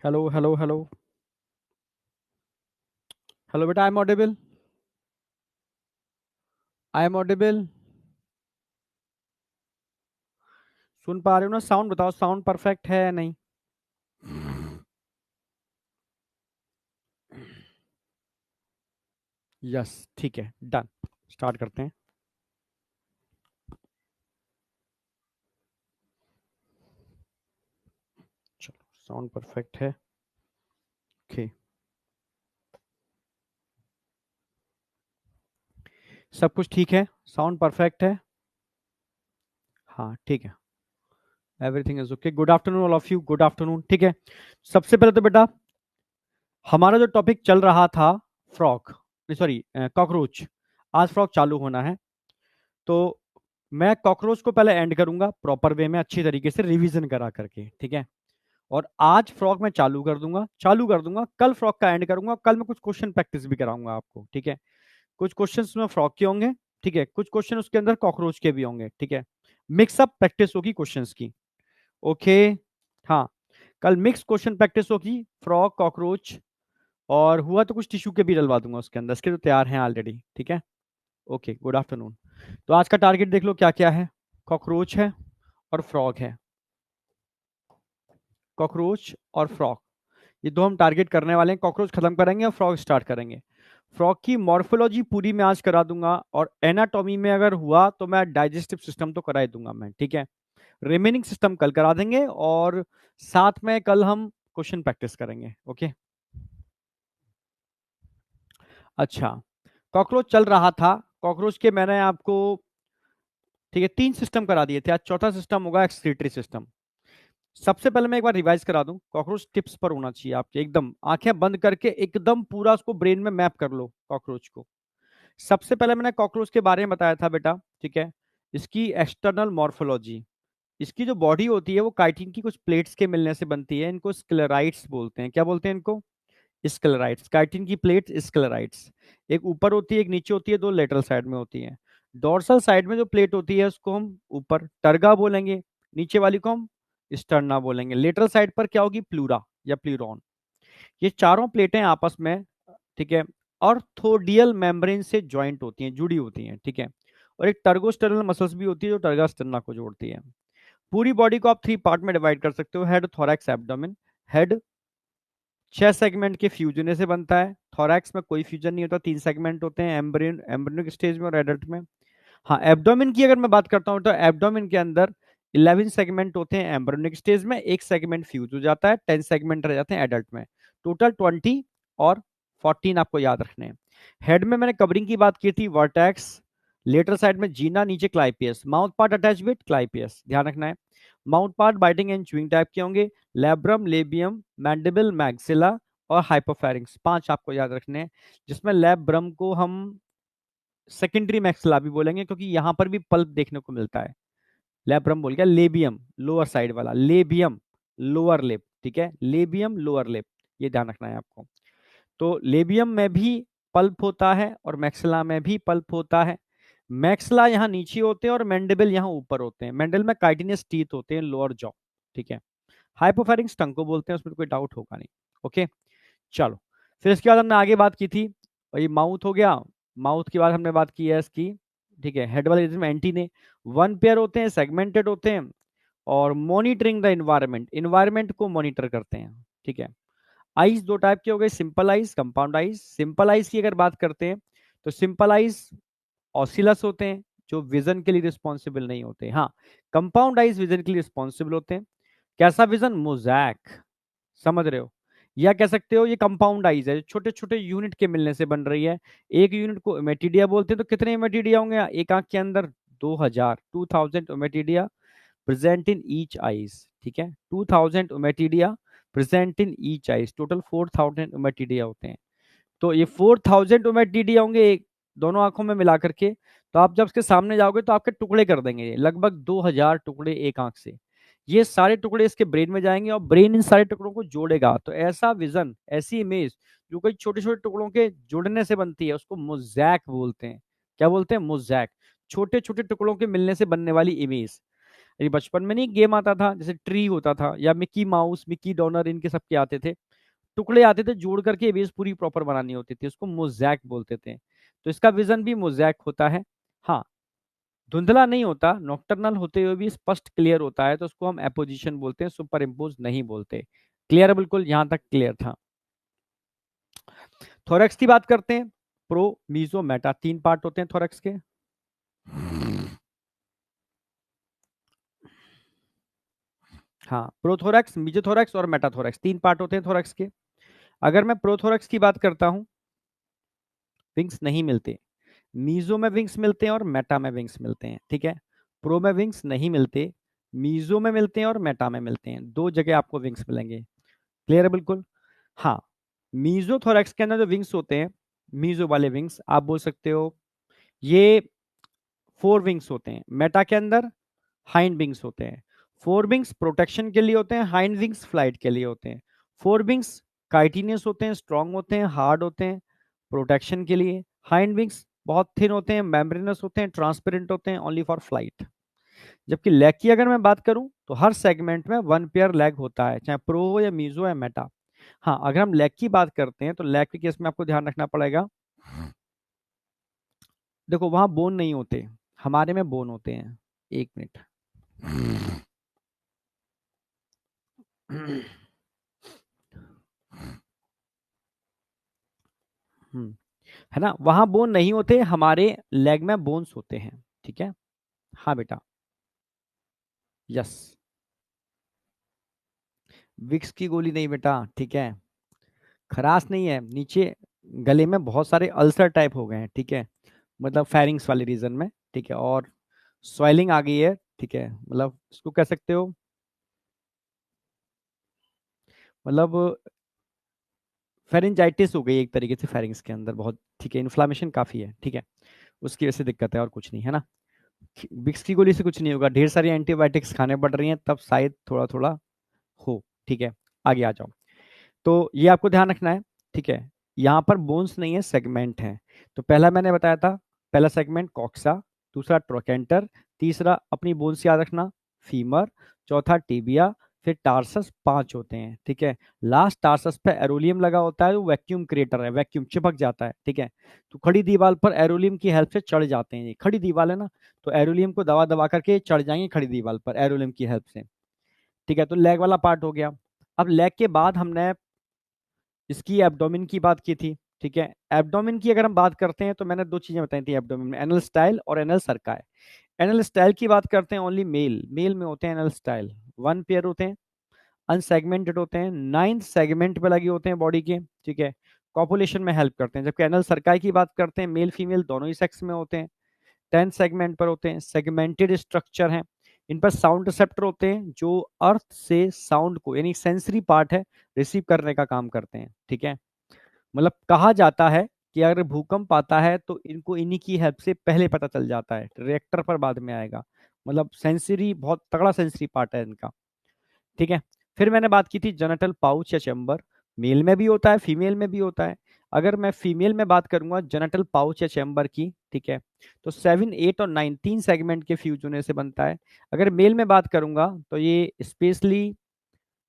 Hello hello hello hello बेटा, I am audible. I am audible. सुन पा रहे हो ना? साउंड बताओ, साउंड परफेक्ट है या नहीं? यस, ठीक है, डन। स्टार्ट करते हैं। चलो, साउंड परफेक्ट है। ओके, सब कुछ ठीक है, साउंड परफेक्ट है। हाँ, ठीक है। Everything is okay. Good afternoon all of you, good afternoon. ठीक है, सबसे पहले तो बेटा, हमारा जो टॉपिक चल रहा था फ्रॉक, सॉरी कॉकरोच, आज फ्रॉक चालू होना है। तो मैं कॉकरोच को पहले एंड करूंगा प्रॉपर वे में, अच्छी तरीके से रिवीजन करा करके, ठीक है। और आज फ्रॉक मैं चालू कर दूंगा, कल फ्रॉक का एंड करूंगा। कल मैं कुछ क्वेश्चन प्रैक्टिस भी कराऊंगा आपको, ठीक है। कुछ क्वेश्चन उसमें फ्रॉक के होंगे, ठीक है, कुछ क्वेश्चन उसके अंदर कॉकरोच के भी होंगे, ठीक है। मिक्सअप प्रैक्टिस होगी क्वेश्चंस की। ओके। हाँ, कल मिक्स क्वेश्चन प्रैक्टिस होगी, फ्रॉक, कॉकरोच, और हुआ तो कुछ टिश्यू के भी डलवा दूंगा उसके अंदर, इसके तो तैयार हैं ऑलरेडी, ठीक है। Okay, good afternoon. तो आज का टारगेट देख लो क्या क्या है। कॉकरोच है और फ्रॉग है। कॉकरोच और फ्रॉग, ये दो हम टारगेट करने वाले हैं। कॉकरोच खत्म करेंगे और फ्रॉग स्टार्ट करेंगे। फ्रॉग की मॉर्फोलॉजी पूरी मैं आज करा दूंगा, और एनाटॉमी में अगर हुआ तो मैं डाइजेस्टिव सिस्टम तो करा ही दूंगा मैं, ठीक है। रिमेनिंग सिस्टम कल करा देंगे, और साथ में कल हम क्वेश्चन प्रैक्टिस करेंगे। ओके। अच्छा, कॉकरोच चल रहा था। कॉकरोच के मैंने आपको, ठीक है, 3 सिस्टम करा दिए थे, आज चौथा सिस्टम होगा एक्सक्रीटरी सिस्टम। सबसे पहले मैं एक बार रिवाइज करा दूं। कॉकरोच टिप्स पर होना चाहिए आपके, एकदम आंखें बंद करके एकदम पूरा उसको ब्रेन में मैप कर लो कॉकरोच को। सबसे पहले मैंने कॉकरोच के बारे में बताया था बेटा, ठीक है। इसकी एक्सटर्नल मॉर्फोलॉजी, इसकी जो बॉडी होती है वो काइटिन की कुछ प्लेट्स के मिलने से बनती है। इनको स्क्लेराइड्स बोलते हैं। क्या बोलते हैं इनको? स्क्लेराइड्स। काइटिन की प्लेट स्क्लेराइड्स। एक ऊपर होती है, एक नीचे होती है, दो लेटरल साइड में होती है। डोर्सल साइड में जो प्लेट होती है उसको हम ऊपर टर्गा बोलेंगे, नीचे वाली को हम स्टर्ना बोलेंगे। लेटरल साइड पर क्या होगी? प्लूरा या प्लूरॉन। ये चारों प्लेटें आपस में, ठीक है, ऑर्थोडियल मेम्ब्रेन से ज्वाइंट होती हैं, जुड़ी होती हैं, ठीक है। और एक टर्गोस्टेरनल मसल्स भी होती है जो टर्गा स्टर्ना को जोड़ती है। पूरी बॉडी को आप 3 पार्ट में डिवाइड कर सकते हो, head, thorax, abdomen. Head 6 segment के फ्यूजन से बनता है। थोरैक्स में कोई फ्यूजन नहीं होता, 3 सेगमेंट होते हैं, एम्ब्रियोनिक स्टेज में और एडल्ट में। हाँ, एब्डोमेन की अगर मैं बात करता हूँ तो एब्डोमेन के अंदर 11 सेगमेंट होते हैं एम्ब्रियोनिक स्टेज में, एक सेगमेंट फ्यूज हो जाता है, 10 सेगमेंट रह जाते हैं एडल्ट में। टोटल 20 और 14 आपको याद रखने हैं। हेड में मैंने कवरिंग की बात की थी, वर्टेक्स, लेटर साइड में जीना, नीचे clypeus, mouth part attach with clypeus, ध्यान रखना है। Mouth part biting and chewing type के होंगे। लैब्रम, लेबियम, मैंडिबल, मैक्सिला और हाइपोफैरिंक्स, 5 आपको याद रखने हैं। जिसमें लैब्रम को हम सेकेंडरी मैक्सिला भी बोलेंगे, क्योंकि यहां पर भी पल्प देखने को मिलता है। लैब्रम बोल गया। लेबियम लोअर साइड वाला, लेबियम लोअर लिप, ठीक है, लेबियम लोअर लिप, ये ध्यान रखना है आपको। तो लेबियम में भी पल्प होता है और मैक्सिला में भी पल्प होता है। मैक्सिला यहाँ नीचे होते हैं और मैंडिबल यहाँ ऊपर होते हैं। मैंडल में काइटिनस टीथ होते हैं, लोअर जॉ, ठीक है। हाइपोफैरिंक्स टंग को बोलते हैं, उसमें कोई डाउट होगा नहीं। ओके, चलो। फिर इसके बाद हमने आगे बात की थी, और ये माउथ हो गया। माउथ के बाद हमने बात की है इसकी, ठीक है, हेड वाले जिसमें एंटीने 1 पेयर होते हैं, सेगमेंटेड होते हैं, और मॉनिटरिंग द इन्वायरमेंट, इन्वायरमेंट को मॉनिटर करते हैं, ठीक है। आइज 2 टाइप के हो गए, simple eyes, compound eyes. Simple eyes की अगर बात करते हैं तो सिंपल आइज ऑसिलस होते हैं, जो विजन के लिए रिस्पॉन्सिबल नहीं होते। हाँ, कंपाउंड आइज विजन के लिए रिस्पॉन्सिबल होते हैं। कैसा विजन? मोजैक, समझ रहे हो? या कह सकते हो ये कंपाउंड आइज है, छोटे छोटे यूनिट के मिलने से बन रही है। एक यूनिट को इमेटिडिया बोलते हैं। तो कितने इमेटिडिया होंगे एक आंख के अंदर? 2000 इमेटिडिया प्रेजेंट इन ईच आइज, ठीक है। 2000 present in each eyes, total 4000 ommatidia होते हैं। तो ये 4000 ओमेटिडिया होंगे एक दोनों आंखों में मिला करके। तो आप जब इसके सामने जाओगे तो आपके टुकड़े कर देंगे ये, लगभग 2000 टुकड़े एक आंख से। ये सारे टुकड़े इसके ब्रेन में जाएंगे और ब्रेन इन सारे टुकड़ों को जोड़ेगा। तो ऐसा विजन, ऐसी इमेज जो कोई छोटे छोटे टुकड़ों के जुड़ने से बनती है, उसको मोजैक बोलते हैं। क्या बोलते हैं? मोजैक, छोटे छोटे टुकड़ों के मिलने से बनने वाली इमेज। ये बचपन में नहीं गेम आता था, जैसे ट्री होता था या मिक्की माउस, मिक्की डोनर, इनके सबके आते थे, टुकड़े आते थे, जोड़ करके इमेज पूरी प्रॉपर बनानी होती थी, उसको मोजैक बोलते थे। तो इसका विजन भी मोजैक होता है। हाँ, धुंधला नहीं होता, नॉक्टर्नल होते हुए भी स्पष्ट क्लियर होता है, तो उसको हम एपोजिशन बोलते हैं, सुपर इम्पोज नहीं बोलते। क्लियर है? बिल्कुल, यहां तक क्लियर था। थोरैक्स की बात करते हैं। प्रो, मीजो, मेटा, तीन पार्ट होते हैं थोरैक्स के। हाँ, प्रोथोरैक्स, मीजोथोरैक्स और मेटाथोरैक्स, तीन पार्ट होते हैं थोरैक्स के। अगर मैं प्रोथोरैक्स की बात करता हूँ, विंग्स नहीं मिलते। मीजो में विंग्स मिलते हैं और मेटा में विंग्स मिलते हैं, ठीक है। प्रो में विंग्स नहीं मिलते, मीजो में मिलते हैं और मेटा में मिलते हैं, दो जगह आपको विंग्स मिलेंगे। क्लियर है? बिल्कुल। हाँ, मीजो थोरैक्स के अंदर जो विंग्स होते हैं, मीजो वाले विंग्स आप बोल सकते हो, ये फोर विंग्स होते हैं। मेटा के अंदर हाइंड विंग्स होते हैं। फोर विंग्स प्रोटेक्शन के लिए होते हैं, हाइंड विंग्स फ्लाइट के लिए होते हैं। फोर विंग्स काइटिनियस होते हैं, स्ट्रांग होते हैं, हार्ड होते हैं प्रोटेक्शन के लिए। हाइंड विंग्स बहुत थिन होते हैं, मेम्ब्रेनस होते हैं, ट्रांसपेरेंट होते हैं, ओनली फॉर फ्लाइट। जबकि लेग की अगर मैं बात करूं, तो हर सेगमेंट में वन पेयर लेग होता है, चाहे प्रो हो या मीजो या मेटा। हाँ, अगर हम लेग की बात करते हैं, तो लेग के केस में आपको ध्यान रखना पड़ेगा। देखो, वहां बोन नहीं होते, हमारे में बोन होते हैं। एक मिनट। हम्म, है ना, वहां बोन नहीं होते, हमारे लेग में बोन्स होते हैं, ठीक है। हाँ बेटा। यस। विक्स की गोली नहीं बेटा, ठीक है। खराश नहीं है, नीचे गले में बहुत सारे अल्सर टाइप हो गए हैं, ठीक है, मतलब फेरिंग्स वाले रीजन में, ठीक है, और स्वेलिंग आ गई है, ठीक है, मतलब इसको कह सकते हो, मतलब फेरेंजाइटिस हो गई एक तरीके से फेरिंग्स के अंदर बहुत, ठीक है, इन्फ्लामेशन काफी है, ठीक है, उसकी वजह से दिक्कत है और कुछ नहीं, है ना। विक्स की गोली से कुछ नहीं होगा, ढेर सारी एंटीबायोटिक्स खाने पड़ रही हैं, तब शायद थोड़ा थोड़ा हो, ठीक है। आगे आ जाओ। तो ये आपको ध्यान रखना है, ठीक है। यहाँ पर बोन्स नहीं है, सेगमेंट है। तो पहला मैंने बताया था, पहला सेगमेंट कॉक्सा, दूसरा ट्रोकेंटर, तीसरा अपनी बोन्स याद रखना, फीमर, चौथा टिबिया, फिर टार्सस, पांच होते हैं, ठीक है। लास्ट टार्सस पे एरोलियम लगा होता है, वो वैक्यूम क्रिएटर है, वैक्यूम चिपक जाता है, ठीक है। तो खड़ी दीवार पर एरोलियम की हेल्प से चढ़ जाते हैं, ये खड़ी दीवार है ना, तो एरोलियम को दबा दबा करके चढ़ जाएंगे खड़ी दीवार पर एरोलियम की हेल्प से, ठीक है। तो लेग वाला पार्ट हो गया। अब लेग के बाद हमने इसकी एब्डोमेन की बात की थी, ठीक है। एब्डोमेन की अगर हम बात करते हैं, तो मैंने दो चीजें बताई थी एब्डोमेन में, एनल स्टाइल और एनल सर्काई। एनल स्टाइल की बात करते हैं, ओनली मेल मेल में होते हैं एनल स्टाइल, वन पेयर होते हैं, अनसेगमेंटेड होते हैं, नाइन्थ सेगमेंट पे लगे होते हैं बॉडी के, ठीक है, कॉपुलेशन में हेल्प करते हैं। जबकि एनल सर्काई की बात करते हैं, मेल फीमेल दोनों ही सेक्स में होते हैं, 10 सेगमेंट पर होते हैं, सेगमेंटेड स्ट्रक्चर हैं। इन पर साउंड रिसेप्टर होते हैं, जो अर्थ से साउंड को, यानी सेंसरी पार्ट है, रिसीव करने का काम करते हैं, ठीक है। मतलब कहा जाता है कि अगर भूकंप आता है, तो इनको इन्हीं की हेल्प से पहले पता चल जाता है, रिएक्टर पर बाद में आएगा। मतलब सेंसरी, बहुत तगड़ा सेंसरी पार्ट है इनका, ठीक है। फिर मैंने बात की थी जेनिटल पाउच या चैम्बर, मेल में भी होता है, फीमेल में भी होता है। अगर मैं फीमेल में बात करूंगा जेनिटल पाउच या चैम्बर की, ठीक है, तो 7, 8 और 9 तीन सेगमेंट के फ्यूज होने से बनता है। अगर मेल में बात करूंगा, तो ये स्पेशली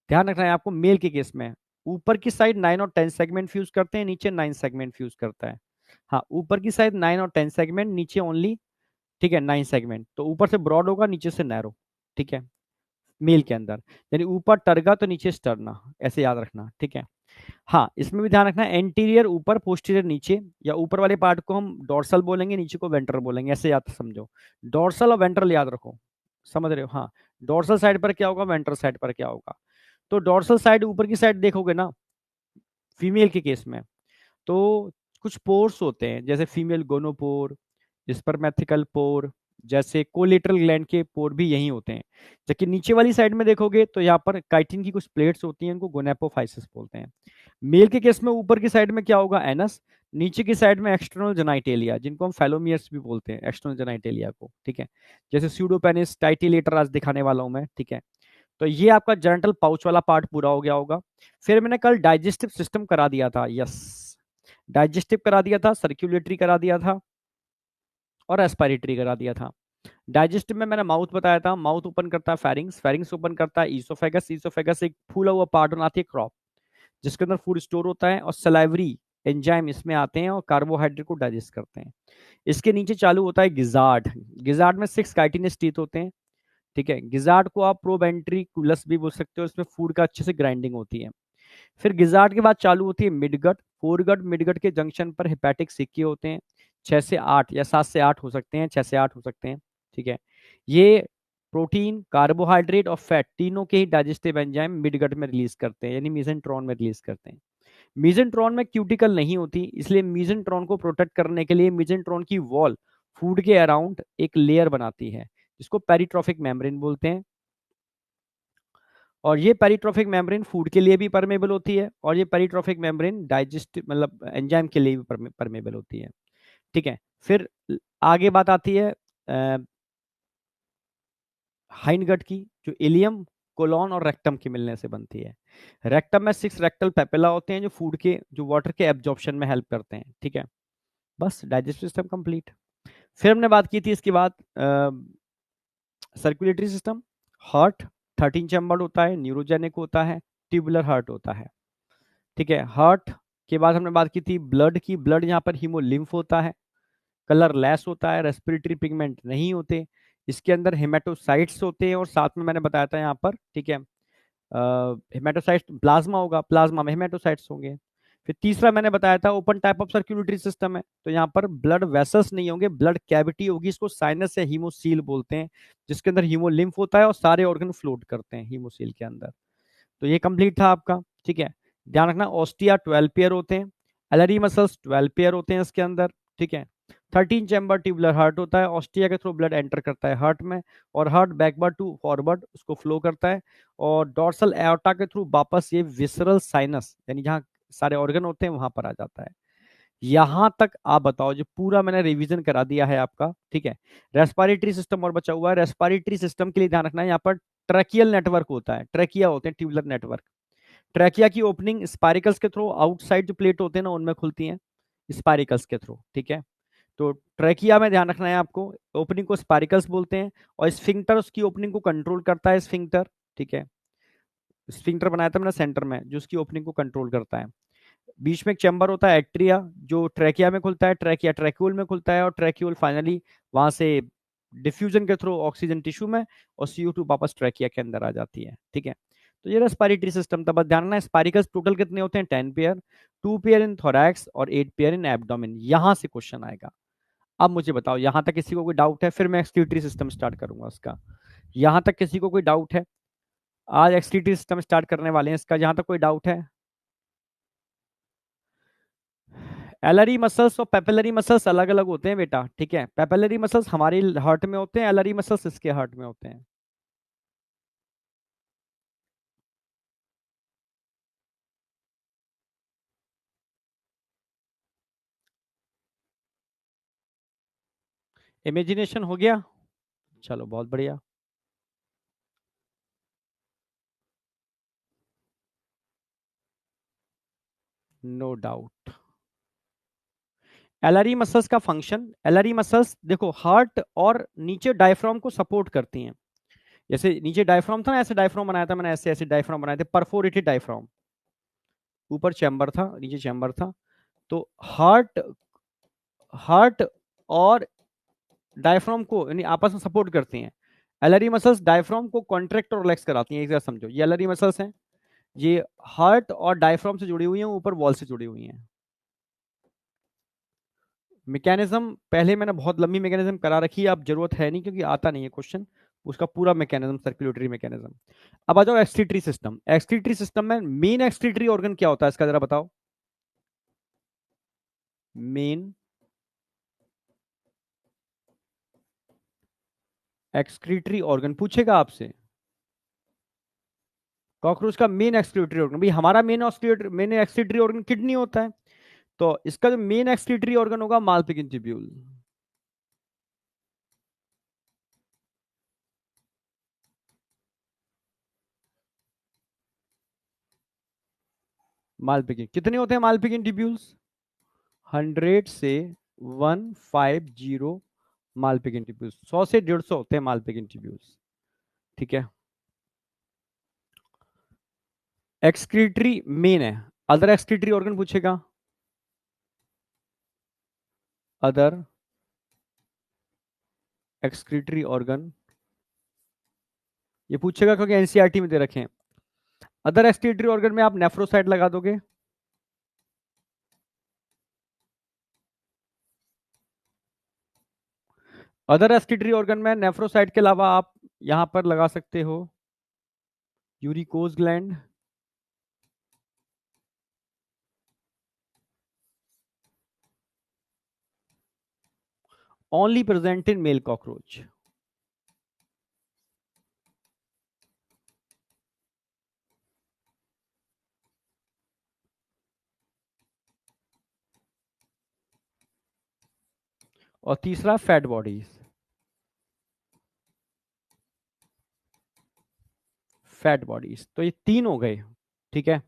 ध्यान रखना है आपको, मेल के केस में ऊपर की साइड 9 और 10 सेगमेंट फ्यूज करते हैं, नीचे 9 सेगमेंट फ्यूज करता है। हाँ, ऊपर की साइड 9 और 10 सेगमेंट, नीचे ओनली, ठीक है, 9 सेगमेंट, तो ऊपर से ब्रॉड होगा, नीचे से नैरो, ठीक है, मेल के अंदर। यानी ऊपर टर्गा तो नीचे स्टर्ना, ऐसे याद रखना, ठीक है। हाँ, इसमें भी ध्यान रखना, एंटीरियर ऊपर, पोस्टीरियर नीचे, या ऊपर वाले पार्ट को हम डोर्सल बोलेंगे, नीचे को वेंट्रल बोलेंगे, ऐसे याद समझो। डोर्सल और वेंट्रल याद रखो, समझ रहे हो? हाँ, डोर्सल साइड पर क्या होगा, वेंट्रल साइड पर क्या होगा। तो डोर्सल साइड, ऊपर की साइड देखोगे ना, फीमेल के केस में, तो कुछ पोर्स होते हैं, जैसे फीमेल गोनोपोर, स्पर्मेथिकल पोर, जैसे कोलेटरल ग्लैंड के पोर भी यही होते हैं। जबकि नीचे वाली साइड में देखोगे, तो यहाँ पर काइटिन की कुछ प्लेट्स होती हैं, इनको गोनेपोफाइसिस बोलते हैं। मेल के केस में ऊपर की साइड में क्या होगा, एनस, नीचे की साइड में एक्सटर्नल जेनाइटेलिया, जिनको हम फेलोमियर्स भी बोलते हैं, एक्सटर्नल जेनाइटेलिया को, ठीक है। जैसे स्यूडोपेनिस, टाइटिलेटर आज दिखाने वाला हूं मैं, ठीक है। तो ये आपका जेनिटल पाउच वाला पार्ट पूरा हो गया होगा। फिर मैंने कल डाइजेस्टिव सिस्टम करा दिया था, यस, डाइजेस्टिव करा दिया था, सर्कुलेटरी करा दिया था, और एस्पायरेटरी करा दिया था। डाइजेस्टिव में मैंने माउथ बताया था, माउथ ओपन करता है फेरिंग्स, फेरिंग्स ओपन करता है ईसोफेगस, ईसोफेगस एक फूला हुआ पार्ट बनाती है क्रॉप, जिसके अंदर फूड स्टोर होता है, और सलाइवरी एंजाइम इसमें आते हैं और कार्बोहाइड्रेट को डाइजेस्ट करते हैं। इसके नीचे चालू होता है गिजार्ड, गिजार्ड में 6 काइटिनस टीथ होते हैं। ठीक है, गिजार्ड को आप प्रोवेंट्रिकुलस भी बोल सकते हो, इसमें फूड का अच्छे से ग्राइंडिंग होती है। फिर गिजार्ड के बाद चालू होती है मिडगट, फोरगट, मिडगट के जंक्शन पर हेपेटिक सिक्के होते हैं, 6 से 8 या 7 से 8 हो सकते हैं, 6 से 8 हो सकते हैं। ठीक है, ये प्रोटीन, कार्बोहाइड्रेट और फैट तीनों के ही डाइजेस्टिव एंजाइम मिडगट में रिलीज करते हैं, यानी मीसेंट्रॉन में रिलीज करते हैं। मीसेंट्रॉन में क्यूटिकल नहीं होती, इसलिए मीसेंट्रॉन को प्रोटेक्ट करने के लिए मीसेंट्रॉन की वॉल फूड के अराउंड एक लेयर बनाती है, जिसको पेरिट्रॉफिक मेम्ब्रेन बोलते हैं। और ये पेरिट्रॉफिक मेम्ब्रेन फूड के लिए भी परमेबल होती है, और ये पेरिट्रॉफिक मेम्ब्रेन डाइजेस्ट मतलब एंजाइम के लिए भी परमेबल होती है। ठीक है, फिर आगे बात आती है हाइंडगट की, जो इलियम, कोलॉन और रेक्टम के मिलने से बनती है। रेक्टम में 6 रेक्टल पेपिला होते हैं, जो फूड के, जो वाटर के एब्जॉर्प्शन में हेल्प करते हैं। ठीक है, बस डाइजेस्टिव सिस्टम कंप्लीट। फिर हमने बात की थी इसके बाद सर्कुलेटरी सिस्टम। हार्ट 13 चैम्बर्ड होता है, न्यूरोजेनिक होता है, ट्यूबुलर हार्ट होता है। ठीक है, हार्ट के बाद हमने बात की थी ब्लड की, ब्लड यहाँ पर हीमोलिम्फ होता है, कलर लेस होता है, रेस्पिरेटरी पिगमेंट नहीं होते, इसके अंदर हेमेटोसाइट्स होते हैं, और साथ में मैंने बताया था यहाँ पर, ठीक है, हेमेटोसाइट्स प्लाज्मा होगा, प्लाज्मा में हेमेटोसाइट्स होंगे। फिर तीसरा मैंने बताया था open type of circulatory system है, तो यहाँ पर ब्लड वेसल्स नहीं होंगे, ब्लड कैविटी होगी, इसको साइनस या हीमोसील बोलते हैं, जिसके अंदर हीमोलिम्फ होता है और सारे ऑर्गन फ्लोट करते हैं हीमोसील के अंदर। तो ये कंप्लीट था आपका। ठीक है, ध्यान रखना ऑस्टिया 12 पेयर होते हैं, एलरी मसल्स 12 पेयर होते हैं इसके अंदर। ठीक है, 13 चैम्बर ट्यूबुलर हार्ट होता है, ऑस्टिया के थ्रू ब्लड एंटर करता है हार्ट में, और हार्ट बैकवर्ड टू फॉरवर्ड उसको फ्लो करता है, और डॉर्सल एओर्टा के थ्रू वापस ये विसरल साइनस, यानी जहाँ सारे ऑर्गन होते हैं वहां पर आ जाता है। यहां तक आप बताओ, जो पूरा मैंने रिवीजन करा दिया है आपका। ठीक है, रेस्पिरेटरी सिस्टम और बचा हुआ है। रेस्पिरेटरी सिस्टम के लिए ध्यान रखना है, यहाँ पर ट्रैकियल नेटवर्क होता है, ट्रैकिया होते हैं, ट्यूबुलर नेटवर्क। ट्रैकिया की ओपनिंग स्पाइरिकल्स के थ्रू, आउटसाइड जो प्लेट होते हैं ना उनमें खुलती हैं स्पाइरिकल्स के थ्रू। ठीक है, तो ट्रैकिया में ध्यान रखना है आपको, ओपनिंग को स्पाइरिकल्स बोलते हैं, और स्फिंक्टर उसकी ओपनिंग को कंट्रोल करता है, स्फिंक्टर। ठीक है, स्फिंक्टर बनाया था मैंने सेंटर में, जो उसकी ओपनिंग को कंट्रोल करता है। बीच में एक चैम्बर होता है एट्रिया, जो ट्रैकिया में खुलता है, ट्रैकिया ट्रैक्यूल में खुलता है, और ट्रैक्यूल फाइनली वहां से डिफ्यूजन के थ्रू ऑक्सीजन टिश्यू में, और CO2 वापस ट्रैकिया के अंदर आ जाती है। ठीक है, तो ये रेस्पिरेटरी सिस्टम था। बस ध्यान रखना, स्पाइरिकल्स टोटल कितने होते हैं? 10 पेयर, 2 पेयर इन थोरैक्स और 8 पेयर इन एब्डोमेन। यहां से क्वेश्चन आएगा। अब मुझे बताओ, यहां तक किसी को कोई डाउट है? फिर मैं एक्सक्रीटरी सिस्टम स्टार्ट करूंगा उसका। यहां तक किसी को कोई डाउट है? आज एक्सक्रीटरी सिस्टम स्टार्ट करने वाले हैं इसका, जहां तक कोई डाउट है? एलरी मसल्स और पेपिलरी मसल्स अलग अलग होते हैं बेटा। ठीक है, पेपिलरी मसल्स हमारे हार्ट में होते हैं, एलरी मसल्स इसके हार्ट में होते हैं। इमेजिनेशन हो गया? चलो बहुत बढ़िया। No doubt. एलरी मसल्स का फंक्शन, एलरी मसल्स देखो हार्ट और नीचे डायफ्राम को सपोर्ट करती हैं। जैसे नीचे डायफ्राम था ना, ऐसे डायफ्राम बनाया था मैंने, ऐसे ऐसे डायफ्राम बनाए थे, परफोरेटेड डायफ्राम। ऊपर चैम्बर था, नीचे चैम्बर था। तो हार्ट, हार्ट और डायफ्राम को यानी आपस में सपोर्ट करती हैं। एलरी मसल्स डायफ्राम को कॉन्ट्रैक्ट और रिलैक्स कराती हैं। एक जगह समझो, ये एलरी मसल्स हैं, ये हार्ट और डायफ्राम से जुड़ी हुई हैं, ऊपर वॉल से जुड़ी हुई हैं। मैकेनिज्म पहले मैंने बहुत लंबी मैकेनिज्म करा रखी है, अब जरूरत है नहीं क्योंकि आता नहीं है क्वेश्चन उसका पूरा मैकेनिज्म, सर्कुलेटरी मैकेनिज्म। अब आ जाओ एक्सक्रीटरी सिस्टम। एक्सक्रीटरी सिस्टम में मेन एक्सक्रीटरी ऑर्गन क्या होता है इसका, जरा बताओ। मेन एक्सक्रीटरी ऑर्गन पूछेगा आपसे, कॉकरोच का मेन एक्सक्रीटरी ऑर्गन, भाई हमारा मेन एक्सक्रीटरी ऑर्गन किडनी होता है, तो इसका जो मेन एक्सक्रीटरी ऑर्गन होगा मालपिगिन ट्यूब्यूल। मालपिगिन कितने होते हैं मालपिगिन ट्यूब्यूल्स? 100 से 150 मालपिक ट्यूब्यूल्स 100 से 150 होते हैं मालपिक ट्यूब्यूल्स। ठीक है। एक्सक्रीटरी मेन है। अदर एक्सक्रीटरी ऑर्गन पूछेगा, अदर एक्सक्रीटरी ऑर्गन ये पूछेगा क्योंकि एनसीईआरटी में दे रखे हैं। अदर एक्सक्रीटरी ऑर्गन में आप नेफ्रोसाइट लगा दोगे। अदर एक्सक्रीटरी ऑर्गन में नेफ्रोसाइट के अलावा आप यहां पर लगा सकते हो uricose gland, only present in male cockroach. और तीसरा फैट बॉडीज। फैट बॉडीज तो ये तीन हो गए। ठीक है।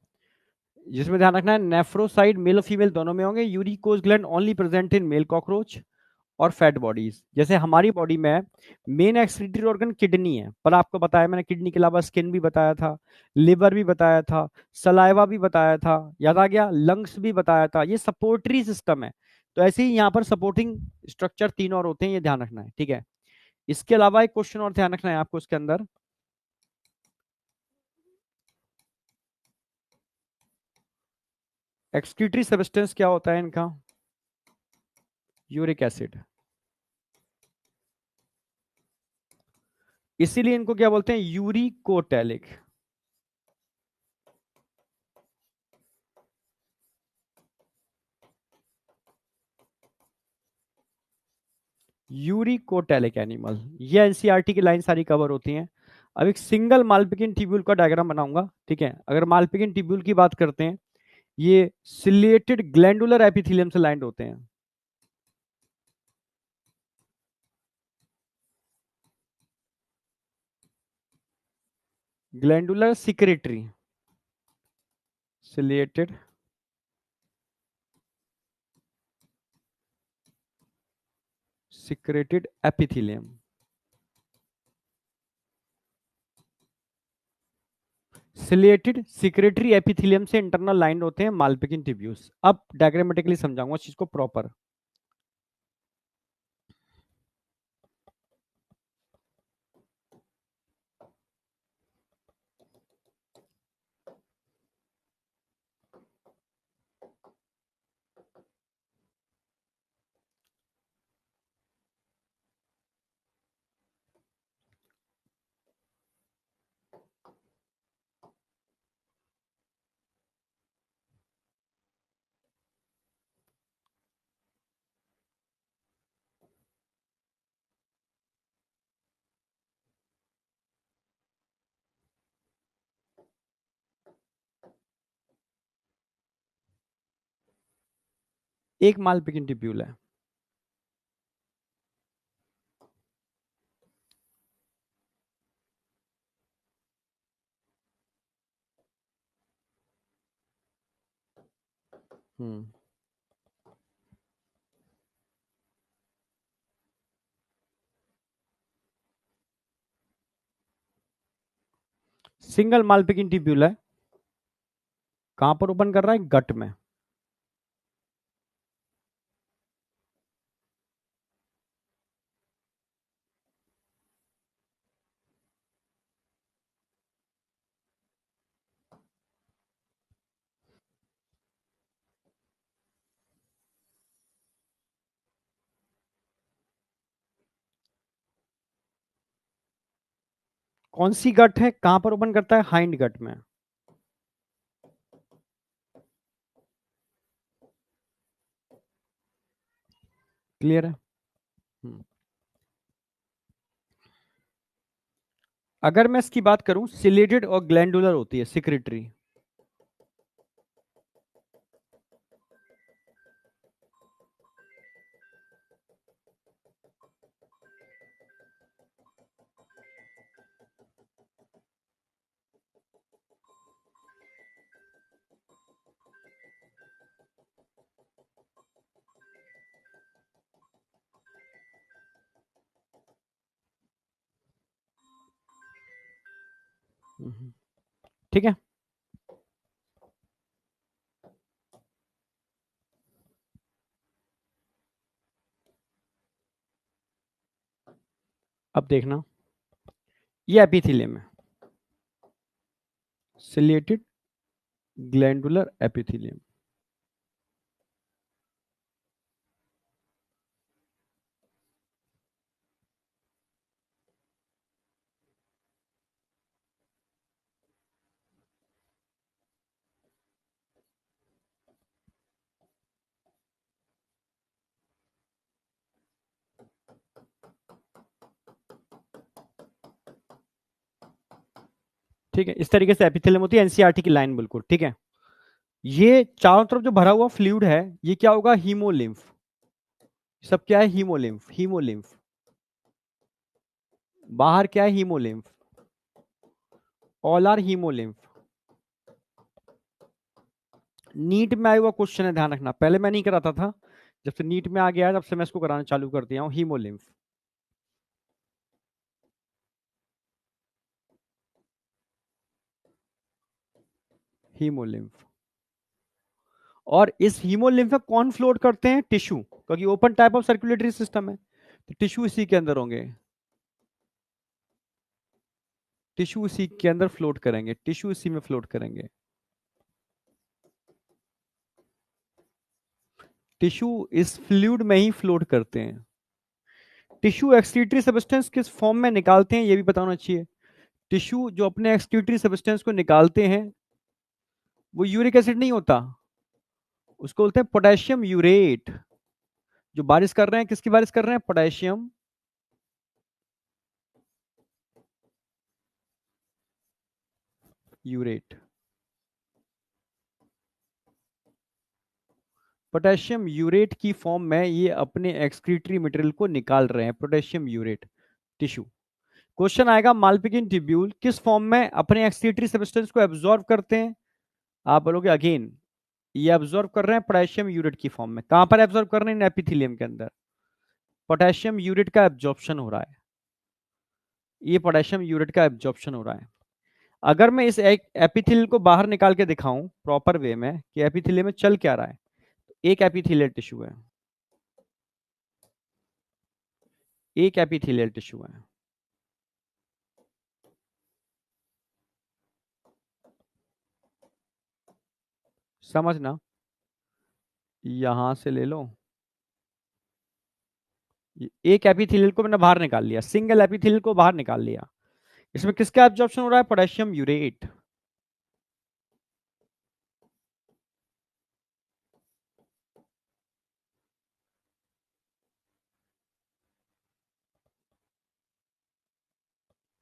जिसमें ध्यान रखना है नेफ्रोसाइट मेल और फीमेल दोनों में होंगे, uricose gland only present in male cockroach, और फैट बॉडीज। जैसे हमारी बॉडी में मेन एक्सक्रीटरी ऑर्गन किडनी है, पर आपको बताया मैंने किडनी के अलावा स्किन भी बताया था, लिवर भी बताया था, सलाइवा भी बताया था, याद आ गया, लंग्स भी बताया था। ये सपोर्टरी सिस्टम है। तो ऐसे ही यहाँ पर सपोर्टिंग स्ट्रक्चर तीन और होते हैं, ये ध्यान रखना है। ठीक है। इसके अलावा एक क्वेश्चन और ध्यान रखना है आपको इसके अंदर, एक्सक्रीटरी सब्सटेंस क्या होता है इनका, यूरिक एसिड। इसीलिए इनको क्या बोलते हैं, यूरिकोटैलिक। यूरिकोटैलिक एनिमल, ये एनसीईआरटी की लाइन सारी कवर होती हैं। अब एक सिंगल मालपिकिन ट्यूब्यूल का डायग्राम बनाऊंगा। ठीक है। अगर मालपिकिन ट्यूब्यूल की बात करते हैं, ये सिलिएटेड ग्लैंडुलर एपिथेलियम से लाइंड होते हैं। Glandular secretory, ciliated secreted epithelium, ciliated secretory epithelium से इंटरनल लाइन होते हैं मालपिकिन ट्यूब्यूल्स। अब डायग्रामेटिकली समझाऊंगा इस चीज को प्रॉपर। एक मालपिकिन ट्यूब्यूल है। हम्म। सिंगल मालपिकिन ट्यूब्यूल है। कहां पर ओपन कर रहा है, गट में। कौन सी गट है, कहां पर ओपन करता है, हाइंड गट में। क्लियर है। हम्म। अगर मैं इसकी बात करूं, सिलेटेड और ग्लैंडुलर होती है सिक्रेटरी। ठीक है। अब देखना, ये एपिथेलियम है, सिलिएटेड ग्लैंडुलर एपिथेलियम। ठीक है, इस तरीके से एपिथेलियम होती है, एनसीईआरटी की लाइन बिल्कुल ठीक है। ये चारों तरफ जो भरा हुआ फ्लूइड है, ये क्या होगा, हीमोलिम्फ। सब क्या है, हीमोलिम्फ, हीमोलिम्फ। बाहर क्या है, haemolymph, all are haemolymph. NEET में आया हुआ क्वेश्चन है, ध्यान रखना, पहले मैं नहीं कराता था, जब से नीट में आ गया है तब से मैं इसको कराना चालू कर दिया हूं, हीमोलिम्फ, हीमोलिम्फ। और इस हीमोलिम्फ में कौन फ्लोट करते हैं, टिश्यू, क्योंकि open type of circulatory system है, तो टिश्यू इसी के अंदर होंगे, टिश्यू इसी के अंदर फ्लोट करेंगे, टिश्यू इसी में फ्लोट करेंगे। टिश्यू इस फ्लूइड में ही फ्लोट करते हैं। टिश्यू एक्सक्रीटरी सब्सटेंस किस फॉर्म में निकालते हैं, ये भी बताना चाहिए। टिश्यू जो अपने एक्सक्रीटरी सब्सटेंस को निकालते हैं, वो यूरिक एसिड नहीं होता, उसको बोलते हैं पोटेशियम यूरेट। जो बारिश कर रहे हैं, किसकी बारिश कर रहे हैं, पोटेशियम यूरेट। पोटेशियम यूरेट की फॉर्म में ये अपने एक्सक्रीटरी मटेरियल को निकाल रहे हैं, पोटेशियम यूरेट, टिश्यू। क्वेश्चन आएगा, मालपिगिन ट्यूब्यूल किस फॉर्म में अपने एक्सक्रीटरी सब्सटेंस को एब्जॉर्ब करते हैं, आप बोलोगे अगेन, ये एब्जॉर्ब कर रहे हैं पोटेशियम यूरेट की फॉर्म में। कहां पर एब्जॉर्ब कर रहे हैं, एपिथेलियम के अंदर पोटेशियम यूरेट का एब्जॉर्प्शन हो रहा है, ये पोटेशियम यूरेट का एब्जॉर्प्शन हो रहा है। अगर मैं इस एक एपिथेलियल को बाहर निकाल के दिखाऊं प्रॉपर वे में कि एपिथेलियम में चल क्या रहा है, एक एपिथेलियल टिश्यू है, एक एपिथेलियल टिश्यू है, समझना, यहां से ले लो, एक एपिथेलियल को मैंने बाहर निकाल लिया, सिंगल एपिथेलियल को बाहर निकाल लिया, इसमें किसका एब्जॉर्प्शन हो रहा है, पोटेशियम यूरेट।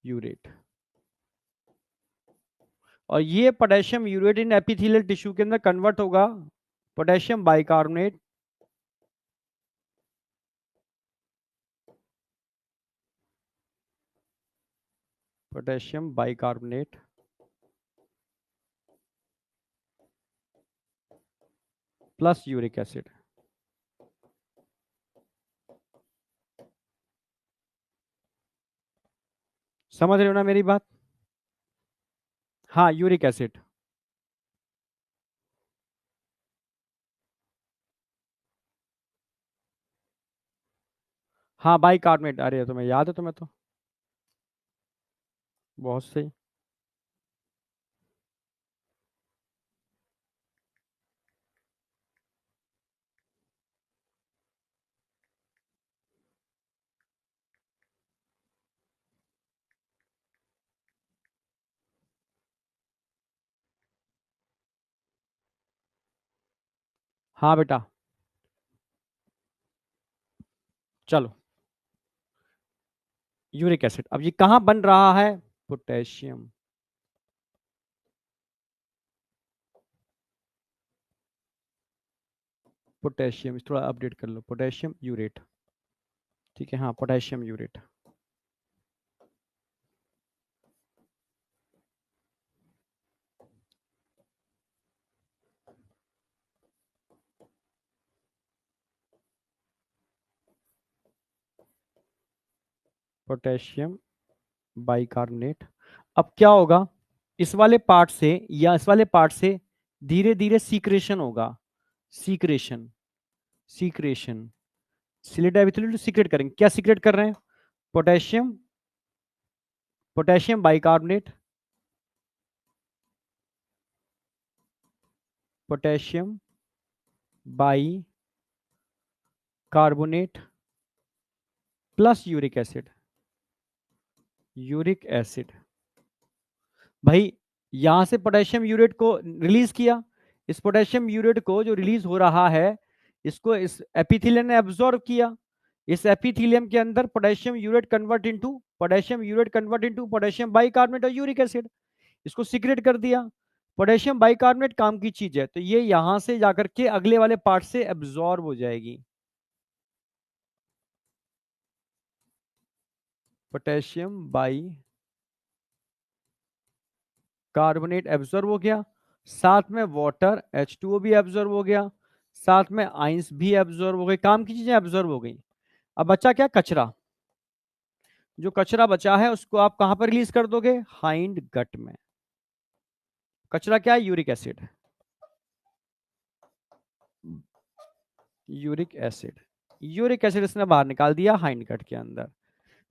यूरेट। और ये पोटेशियम यूरेट इन एपिथेलियल टिश्यू के अंदर कन्वर्ट होगा potassium bicarbonate, potassium bicarbonate plus uric acid. समझ रहे हो ना मेरी बात, हाँ यूरिक एसिड। हाँ बाइकार्बोनेट, अरे तुम्हें याद है, तुम्हें तो बहुत सही। हाँ बेटा, चलो, यूरिक एसिड अब ये कहाँ बन रहा है, पोटेशियम, पोटेशियम, थोड़ा अपडेट कर लो, पोटेशियम यूरेट, ठीक है, हाँ पोटेशियम यूरेट। Potassium bicarbonate. अब क्या होगा, इस वाले पार्ट से या इस वाले पार्ट से धीरे धीरे सीक्रेशन होगा। सीक्रेशन, सीक्रेशन, सिलेट एबिथेलियल सीक्रेट करेंगे। क्या सीक्रेट कर रहे हैं? Potassium, potassium bicarbonate, potassium by carbonate plus uric acid. Uric acid भाई, यहां से पोटेशियम यूरेट को रिलीज किया। इस पोटेशियम यूरेट को जो रिलीज हो रहा है, इसको इस एपिथेलियम ने एब्जॉर्ब किया। इस एपिथेलियम के अंदर potassium urate convert into potassium bicarbonate और यूरिक एसिड, इसको सीक्रेट कर दिया। पोटेशियम बाइकार्बोनेट काम की चीज है, तो ये यहां से जाकर के अगले वाले पार्ट से एब्जॉर्ब हो जाएगी। पोटेशियम बाई कार्बोनेट एब्जॉर्ब हो गया, साथ में वाटर H2O भी एब्जॉर्ब हो गया, साथ में आइंस भी एब्जॉर्ब हो गए, काम की चीजें एब्जॉर्ब हो गई। अब बचा क्या? कचरा। जो कचरा बचा है उसको आप कहां पर रिलीज कर दोगे? हाइंड गट में। कचरा क्या है? Uric acid. Uric acid, uric acid इसने बाहर निकाल दिया हाइंड गट के अंदर।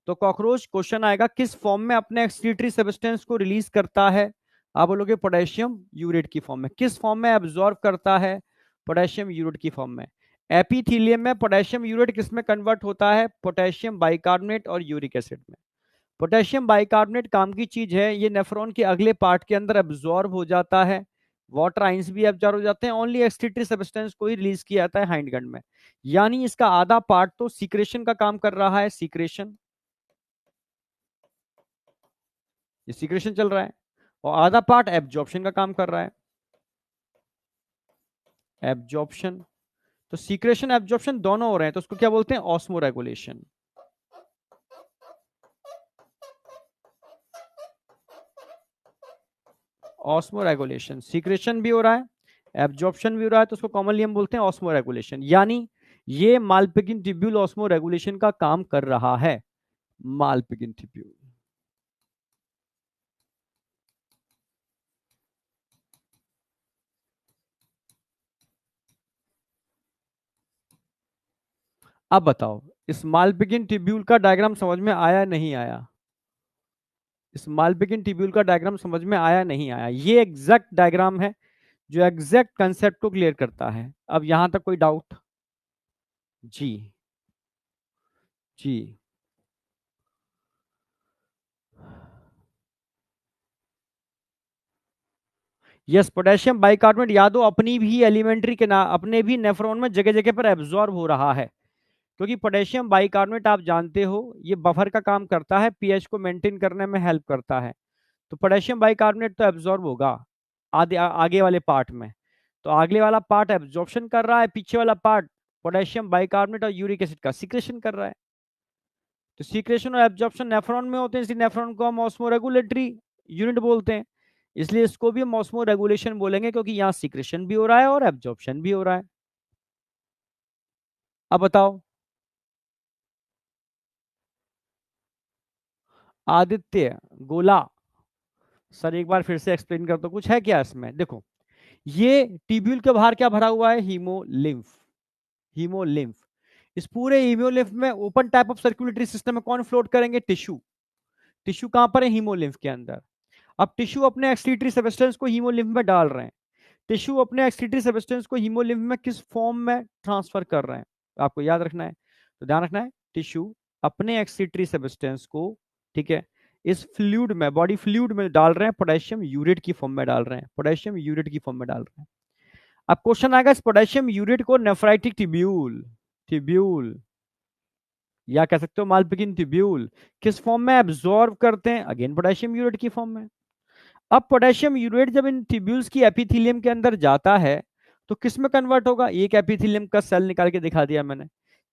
तो कॉकरोच क्वेश्चन आएगा किस फॉर्म में अपने एक्सक्रीटरी सब्सटेंस को रिलीज करता है? आप बोलोगे पोटेशियम यूरेट की फॉर्म में। किस फॉर्म में एब्जॉर्ब करता है? पोटेशियम यूरेट की फॉर्म में। एपिथेलियम में पोटेशियम यूरेट किस में कन्वर्ट होता है? पोटेशियम बाइकार्बोनेट और यूरिक एसिड में। पोटेशियम बाइकार्बोनेट काम की चीज है, ये नेफ्रॉन के अगले पार्ट के अंदर एब्जॉर्ब हो जाता है, वाटर आइंस भी एब्जॉर्ब हो जाते हैं, ओनली एक्सक्रीटरी सब्सटेंस को ही रिलीज किया जाता है हाइंड गट में। यानी इसका आधा पार्ट तो सीक्रेशन का काम कर रहा है, सीक्रेशन, ये सीक्रेशन चल रहा है, और आधा पार्ट एब्जॉर्प्शन का काम कर रहा है, एब्जॉर्प्शन। तो सीक्रेशन एब्जॉर्प्शन दोनों हो रहे हैं, तो उसको क्या बोलते हैं? Osmo regulation. Osmo regulation, secretion भी हो रहा है, एब्जॉर्प्शन भी हो रहा है, तो उसको कॉमनली हम बोलते हैं ऑस्मो रेगुलेशन। यानी ये मालपिगिन ट्यूब्यूल ऑस्मो रेगुलेशन का काम कर रहा है, मालपिगिन ट्यूब्यूल। अब बताओ, इस मालपिगिन ट्यूब्यूल का डायग्राम समझ में आया नहीं आया? इस मालपिगिन ट्यूब्यूल का डायग्राम समझ में आया नहीं आया? ये एग्जैक्ट डायग्राम है जो एग्जैक्ट कंसेप्ट को क्लियर करता है। अब यहां तक कोई डाउट? जी, जी। यस, पोटेशियम बाइकार्बोनेट याद हो अपनी भी एलिमेंट्री के ना अपने भी नेफ्रॉन में जगह जगह पर एब्जॉर्ब हो रहा है, क्योंकि पोटेशियम बाइकार्बोनेट आप जानते हो ये बफर का काम करता है, पीएच को मेंटेन करने में हेल्प करता है। तो पोटेशियम बाइकार्बोनेट तो एब्जॉर्ब होगा आगे वाले पार्ट में। तो आगे वाला पार्ट एब्जॉर्प्शन कर रहा है, पीछे वाला पार्ट पोटेशियम बाइकार्बोनेट और यूरिक एसिड का सीक्रेशन कर रहा है। तो सीक्रेशन और एब्जॉर्प्शन नेफ्रॉन में होते हैं, इसलिए नेफ्रॉन को हम ऑस्मो रेगुलेटरी यूनिट बोलते हैं। इसलिए इसको भी हम ऑस्मो रेगुलेशन बोलेंगे, क्योंकि यहाँ सीक्रेशन भी हो रहा है और एब्जॉर्प्शन भी हो रहा है। अब बताओ आदित्य गोला, सर एक बार फिर से एक्सप्लेन कर दो, कुछ है क्या इसमें? देखो, ये टिब्यूल के बाहर क्या भरा हुआ है? Haemolymph, haemolymph. इस पूरे हीमोलिम्फ में open type of circulatory system में कौन फ्लोट करेंगे? टिश्यू। टिश्यू कहां पर है? हीमोलिम्फ के अंदर। अब टिश्यू अपने एक्सक्रीटरी सब्सटेंस को हीमोलिम्फ में डाल रहे हैं। टिश्यू अपने एक्सक्रीटरी सब्सटेंस को हीमोलिम्फ में किस फॉर्म में ट्रांसफर कर रहे हैं? आपको याद रखना है, तो ध्यान रखना है, टिश्यू अपने एक्सक्रीटरी सब्सटेंस को, ठीक है, इस फ्लूइड में, बॉडी फ्लूइड में डाल रहे हैं, पोटेशियम यूरेट की फॉर्म में डाल रहे हैं, पोटेशियम यूरेट की फॉर्म में डाल रहे हैं। अब क्वेश्चन आएगा, इस पोटेशियम यूरेट को नेफ्राइटिक ट्यूब्यूल, ट्यूब्यूल या कह सकते हो मालपिगिन ट्यूब्यूल किस फॉर्म में एब्जॉर्ब करते हैं? अगेन पोटेशियम यूरेट की फॉर्म में। अब पोटेशियम यूरेट जब इन ट्यूब्यूल्स की एपिथेलियम के अंदर जाता है तो किस में कन्वर्ट होगा? एक एपिथेलियम का सेल निकाल के दिखा दिया मैंने,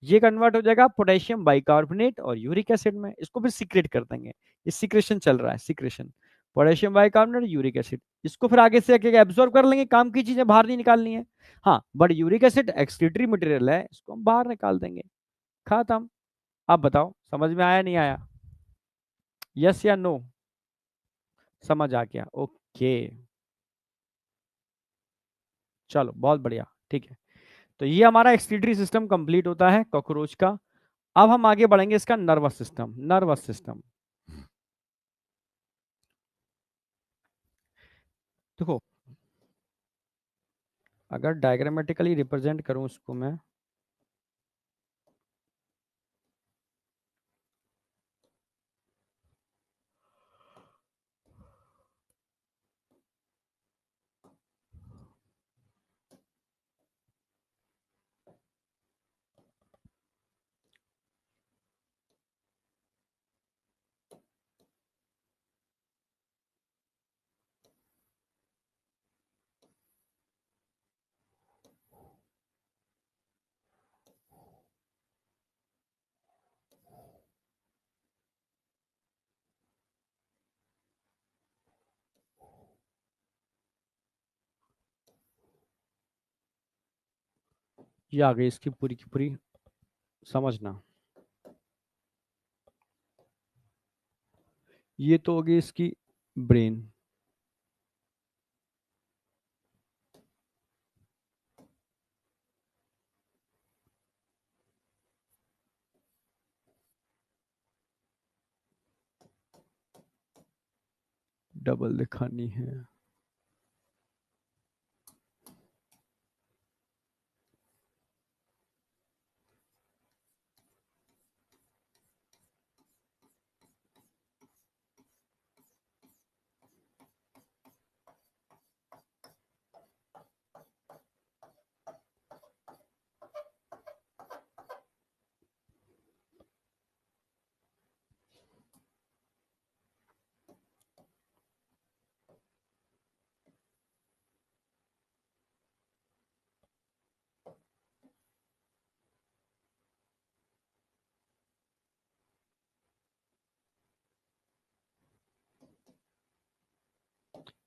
ये कन्वर्ट हो जाएगा पोटेशियम बाइकार्बोनेट और यूरिक एसिड में, इसको भी सीक्रेट कर देंगे। ये सीक्रेशन चल रहा है, secretion, potassium bicarbonate uric acid. इसको फिर आगे से एब्जॉर्ब कर लेंगे, काम की चीजें बाहर नहीं निकालनी है। हाँ, but uric acid excretory material है, इसको हम बाहर निकाल देंगे, खत्म। आप बताओ समझ में आया नहीं आया? यस या नो? समझ आ गया, ओके। ओके, चलो बहुत बढ़िया, ठीक है। तो ये हमारा एक्सक्रीटरी सिस्टम कंप्लीट होता है कॉकरोच का। अब हम आगे बढ़ेंगे इसका नर्वस सिस्टम। नर्वस सिस्टम देखो, अगर डायग्रामेटिकली रिप्रेजेंट करूं इसको मैं, ये आ गई इसकी पूरी की पूरी समझना। ये तो होगी इसकी ब्रेन। डबल दिखानी है।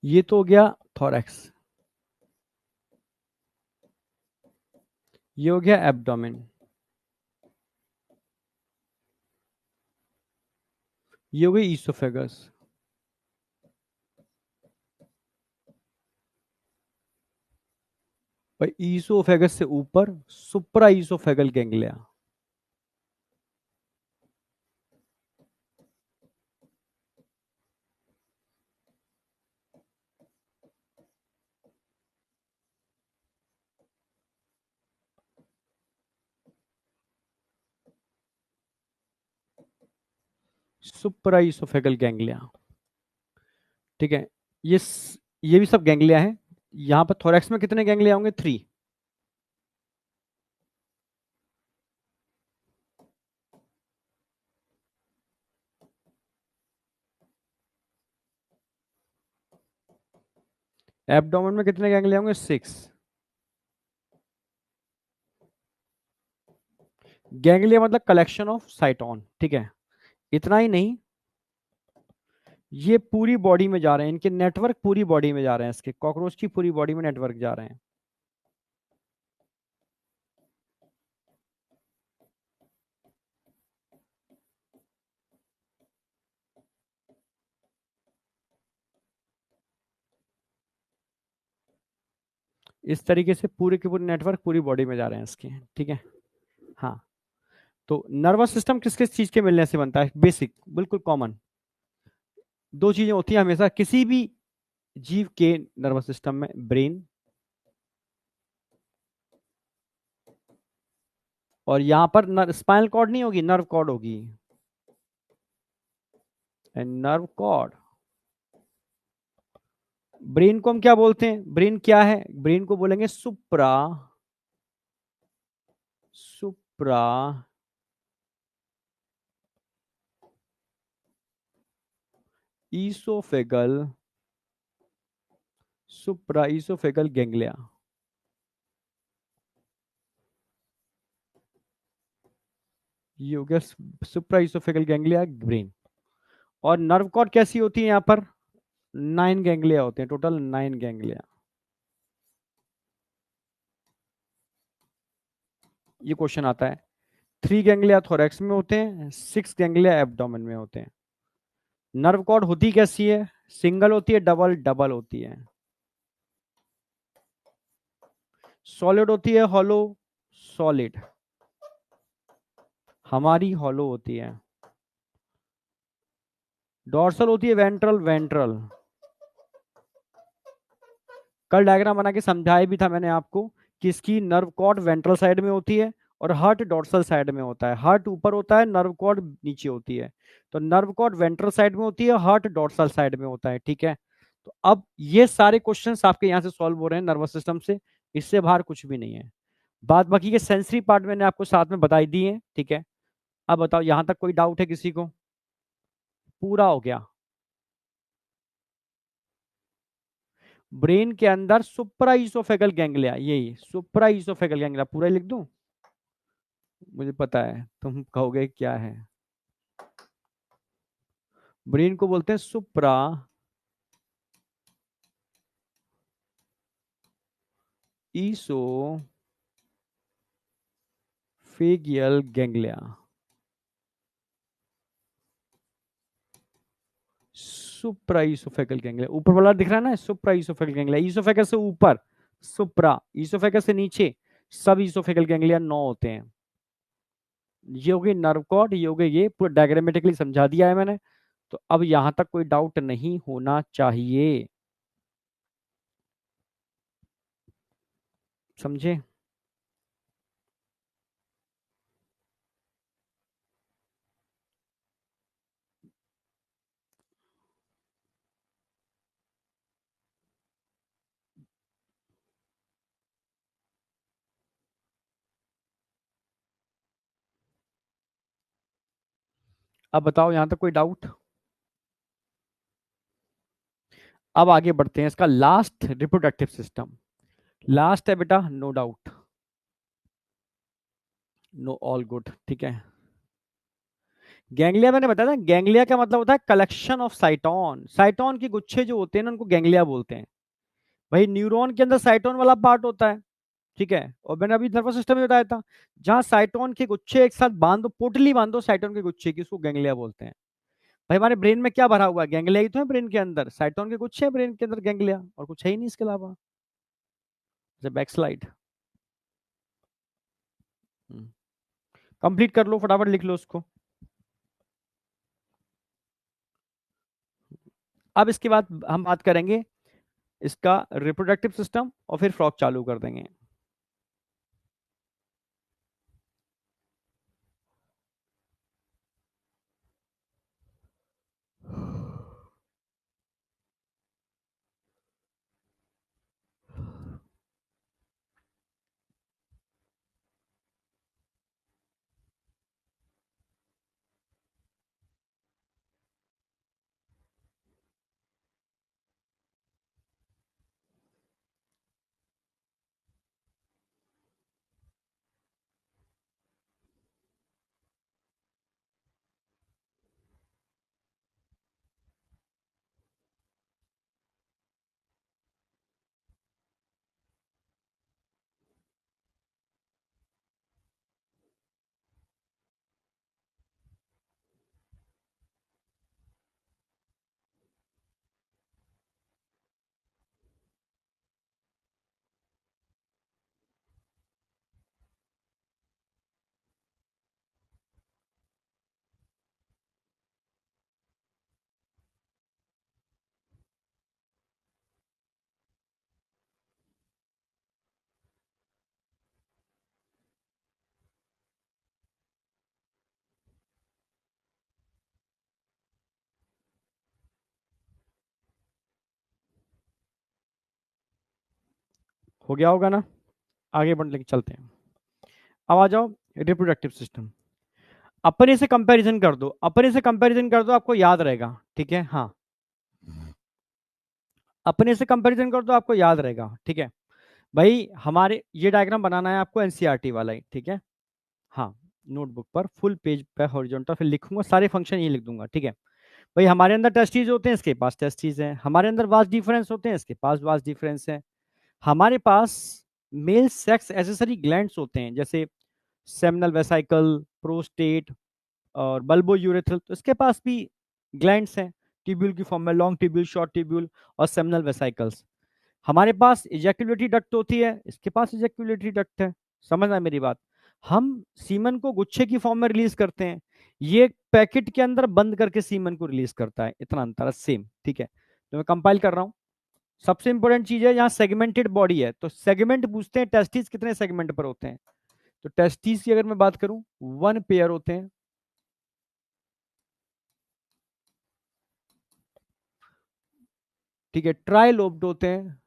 ये तो हो गया थोरैक्स। ये हो गया एब्डोमेन। ये हो गई ईसोफेगस। और ईसोफेगस से ऊपर सुप्रा ईसोफेगल गैंग्लिया। सुप्रा ईसोफेगल गैंग्लिया, ठीक है। ये भी सब गैंग्लिया है। यहां पर थोरैक्स में कितने गैंग्लिया होंगे? 3। एब्डोमेन में कितने गैंग्लिया होंगे? 6। गैंग्लिया मतलब कलेक्शन ऑफ साइटोन, ठीक है। इतना ही नहीं, ये पूरी बॉडी में जा रहे हैं, इनके नेटवर्क पूरी बॉडी में जा रहे हैं, इसके कॉकरोच की पूरी बॉडी में नेटवर्क जा रहे हैं। इस तरीके से पूरे के पूरे नेटवर्क पूरी बॉडी में जा रहे हैं इसके, ठीक है। हाँ, तो नर्वस सिस्टम किस किस चीज के मिलने से बनता है? बेसिक, बिल्कुल कॉमन। दो चीजें होती हैं हमेशा किसी भी जीव के नर्वस सिस्टम में: ब्रेन, और यहां पर स्पाइनल कॉर्ड नहीं होगी, नर्व कॉर्ड होगी। Nerve cord. ब्रेन को हम क्या बोलते हैं? ब्रेन क्या है? ब्रेन को बोलेंगे सुप्रा सुप्रा ईसोफेगल सुप्रा ईसोफेगल गैंग्लिया। ये हो गया सुप्रा ईसोफेगल गैंग्लिया, ब्रेन। और नर्व कॉर्ड कैसी होती है? यहाँ पर 9 गैंग्लिया होते हैं, टोटल 9 गैंग्लिया। ये क्वेश्चन आता है। 3 गैंग्लिया थोरैक्स में होते हैं, 6 गैंग्लिया एब्डोमेन में होते हैं। नर्व कॉर्ड होती कैसी है? सिंगल होती है, डबल डबल होती है। सॉलिड होती है, हॉलो सॉलिड। हमारी हॉलो होती है। डॉर्सल होती है, वेंट्रल वेंट्रल। कल डायग्राम बना के समझाया भी था मैंने आपको कि इसकी नर्व कॉर्ड वेंट्रल साइड में होती है और हार्ट डॉर्सल साइड में होता है। हार्ट ऊपर होता है, नर्व कॉर्ड नीचे होती है। तो नर्व कॉर्ड वेंट्रल साइड में होती है, हार्ट डॉर्सल साइड में होता है, ठीक है। तो अब ये सारे क्वेश्चंस आपके यहाँ से सॉल्व हो रहे हैं नर्वस सिस्टम से, इससे बाहर कुछ भी नहीं है। बात बाकी के सेंसरी पार्ट मैंने आपको साथ में बताई दी है, ठीक है। अब बताओ, यहां तक कोई डाउट है किसी को? पूरा हो गया। ब्रेन के अंदर सुप्रा ईसोफेगल गैंग्लिया, यही सुप्रा ईसोफेगल गैंग्लिया, पूरा ही लिख दूं? मुझे पता है तुम कहोगे क्या है। ब्रेन को बोलते हैं सुप्रा ईसोफेगियल गैंग्लिया। सुप्रा ईसोफेगल गैंग्लिया, ऊपर वाला दिख रहा है ना, सुप्रा ईसोफेगल गैंग्लिया। ईसोफेगस से ऊपर सुप्रा, ईसोफेगस से नीचे सब ईसोफेगल गैंग्लिया 9 होते हैं। ये हो गई नर्व कॉर्ड, ये हो गई, ये पूरा डायग्रामेटिकली समझा दिया है मैंने। तो अब यहां तक कोई डाउट नहीं होना चाहिए, समझे? अब बताओ, यहां तक कोई डाउट? अब आगे बढ़ते हैं, इसका लास्ट रिप्रोडक्टिव सिस्टम लास्ट है बेटा, no doubt, no, all good, ठीक है। गैंग्लिया मैंने बताया था, गैंग्लिया का मतलब होता है कलेक्शन ऑफ साइटोन। साइटोन के गुच्छे जो होते हैं ना, उनको गैंग्लिया बोलते हैं। भाई न्यूरॉन के अंदर साइटोन वाला पार्ट होता है, ठीक है। और मैंने अभी नर्वस सिस्टम में बताया था, जहां साइटोन के गुच्छे एक साथ बांधो, पोटली बांधो साइटोन के गुच्छे की, उसको गैंग्लिया बोलते हैं। भाई हमारे ब्रेन में क्या भरा हुआ है? गैंग्लिया ही तो है ब्रेन के अंदर, साइटोन के गुच्छे हैं ब्रेन के अंदर, गैंग्लिया और कुछ है ही नहीं इसके अलावा। बैक स्लाइड कंप्लीट कर लो, फटाफट लिख लो उसको। अब इसके बाद हम बात करेंगे इसका रिप्रोडक्टिव सिस्टम और फिर फ्रॉक चालू कर देंगे। हो गया होगा ना? आगे बढ़ लेके चलते हैं। अब आ जाओ रिप्रोडक्टिव सिस्टम। अपने से कंपैरिजन कर दो, अपने से कंपैरिजन कर दो, आपको याद रहेगा, ठीक है। हाँ, अपने से कंपैरिजन कर दो, आपको याद रहेगा, ठीक है। भाई हमारे ये डायग्राम बनाना है आपको एनसीईआरटी वाला ही, ठीक है। हाँ, नोटबुक पर फुल पेज पे हॉरिजॉन्टल फिर लिखूंगा, सारे फंक्शन ये लिख दूंगा, ठीक है। भाई हमारे अंदर टेस्टीज होते हैं, इसके पास टेस्टीज हैं। हमारे अंदर वास्ट डिफरेंस होते हैं, इसके पास वास्ट डिफरेंस है। हमारे पास मेल सेक्स एसेसरी ग्लैंड्स होते हैं, जैसे सेमिनल वेसाइकल, प्रोस्टेट और बल्बो यूरेथ्रल, तो इसके पास भी ग्लैंड्स हैं। ट्यूब्यूल की फॉर्म में, लॉन्ग ट्यूब्यूल, शॉर्ट ट्यूब्यूल और सेमिनल वेसाइकल्स। हमारे पास इजैक्यूलेटरी डक्ट होती है, इसके पास इजैक्यूलेटरी डक्ट है। समझना मेरी बात। हम सीमन को गुच्छे की फॉर्म में रिलीज करते हैं, ये पैकेट के अंदर बंद करके सीमन को रिलीज करता है। इतना अंतर है, सेम। ठीक है, तो मैं कंपाइल कर रहा हूं। सबसे इंपॉर्टेंट चीज है, यहाँ सेगमेंटेड बॉडी है, तो सेगमेंट पूछते हैं टेस्टिस कितने सेगमेंट पर होते हैं। तो टेस्टिस की अगर मैं बात करूं, 1 पेयर होते हैं। ठीक है, ट्राई लोब्ड होते हैं।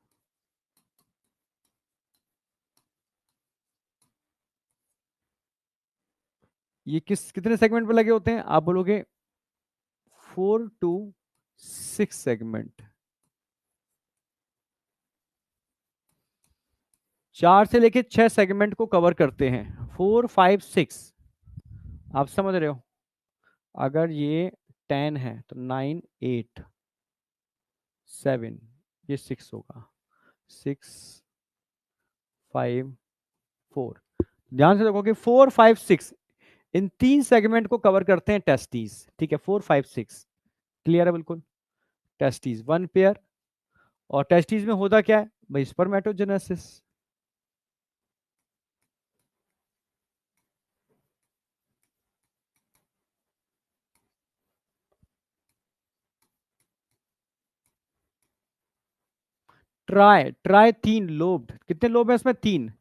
ये कितने सेगमेंट पे लगे होते हैं, आप बोलोगे 4 to 6 सेगमेंट। 4 से लेके 6 सेगमेंट को कवर करते हैं, 4, 5, 6। आप समझ रहे हो। अगर ये 10 है तो 9, 8, 7, ये 6 होगा। 6, 5, 4। ध्यान से देखो कि 4, 5, 6 इन 3 सेगमेंट को कवर करते हैं टेस्टीज। ठीक है, 4, 5, 6 क्लियर है बिल्कुल। टेस्टीज 1 पेयर, और टेस्टीज में होता क्या है भाई, स्पर्मेटोजेनेसिस। ट्राई ट्राई 3 लोब, कितने लोब है इसमें, 3।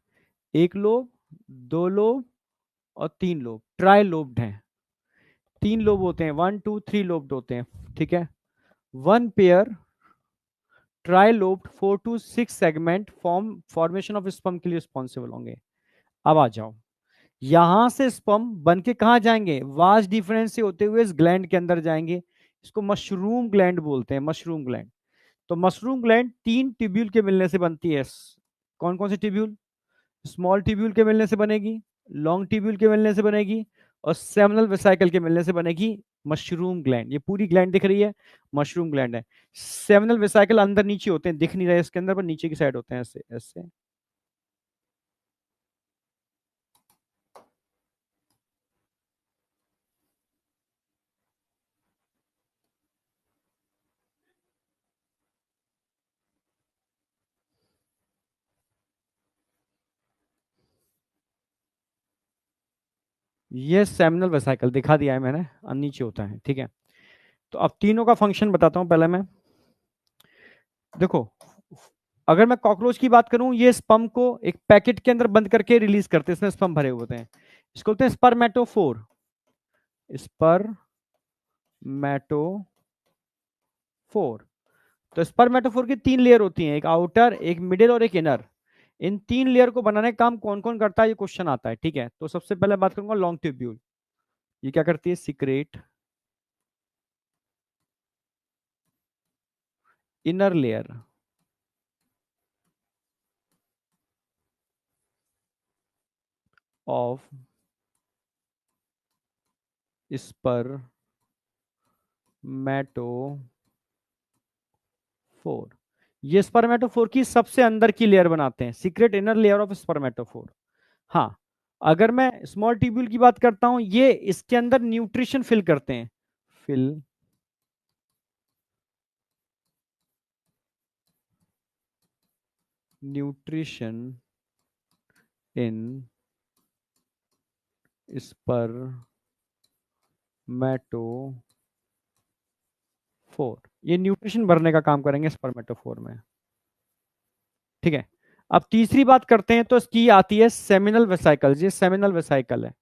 1 लोब, 2 लोब और 3 लोब, ट्राई लोब्ड है। 3 लोब होते हैं, 1, 2, 3 लोब्ड होते हैं। ठीक है, 1 pair try lobed 4 to 6 segment formation of sperm के लिए रिस्पॉन्सिबल होंगे। अब आ जाओ, यहां से स्पर्म बन के कहा जाएंगे, वास्ट डिफरेंस से होते हुए इस ग्लैंड के अंदर जाएंगे। इसको मशरूम ग्लैंड बोलते हैं, मशरूम ग्लैंड। तो मशरूम ग्लैंड 3 ट्यूब्यूल के मिलने से बनती है। कौन कौन से ट्यूब्यूल, स्मॉल ट्यूब्यूल के मिलने से बनेगी, लॉन्ग ट्यूब्यूल के मिलने से बनेगी, और सेमिनल वेसाइकल के मिलने से बनेगी मशरूम ग्लैंड। ये पूरी ग्लैंड दिख रही है, मशरूम ग्लैंड है। सेमिनल वेसाइकल अंदर नीचे होते हैं, दिख नहीं रहे इसके अंदर, पर नीचे की साइड होते हैं, ऐसे ऐसे। ये सेमिनल वेसाइकल दिखा दिया है मैंने, नीचे होता है। ठीक है, तो अब तीनों का फंक्शन बताता हूं पहले मैं। देखो, अगर मैं कॉकरोच की बात करूं, ये स्पर्म को एक पैकेट के अंदर बंद करके रिलीज करते हैं, इसमें स्पर्म भरे हुए होते हैं। इसको बोलते हैं स्पर्मेटोफोर। स्पर्मेटोफोर। तो स्पर्मेटोफोर की 3 लेयर होती हैं, एक आउटर, एक मिडिल और एक इनर। इन 3 लेयर को बनाने का काम कौन कौन करता है, ये क्वेश्चन आता है। ठीक है, तो सबसे पहले बात करूंगा लॉन्ग ट्यूब्यूल। ये क्या करती है, सीक्रेट इनर लेयर ऑफ स्पर्मेटोफोर। ये स्पर्मेटोफोर की सबसे अंदर की लेयर बनाते हैं, सीक्रेट इनर लेयर ऑफ स्पर्मेटोफोर। हाँ, अगर मैं स्मॉल ट्यूब्यूल की बात करता हूं, ये इसके अंदर न्यूट्रिशन फिल करते हैं। Fill nutrition in spermatophore. ये न्यूट्रिशन भरने का काम करेंगे स्पर्मेटोफोर में। ठीक है, अब तीसरी बात करते हैं, तो इसकी आती है सेमिनल वेसाइकल। ये सेमिनल वेसाइकल है,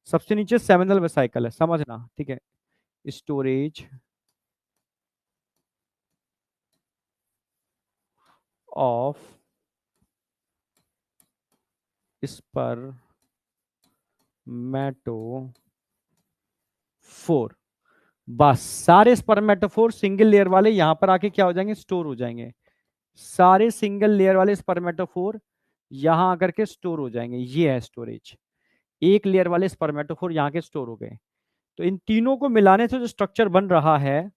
सबसे नीचे सेमिनल वेसाइकल है, समझना। ठीक है, स्टोरेज ऑफ स्पर्मेटोफोर। बस सारे स्पर्मेटोफोर सिंगल लेयर वाले यहां पर आके क्या हो जाएंगे, स्टोर हो जाएंगे। सारे सिंगल लेयर वाले स्पर्मेटोफोर यहां आकर के स्टोर हो जाएंगे। ये है स्टोरेज। एक लेयर वाले स्पर्मेटोफोर यहां के स्टोर हो गए। तो इन तीनों को मिलाने से जो स्ट्रक्चर बन रहा है,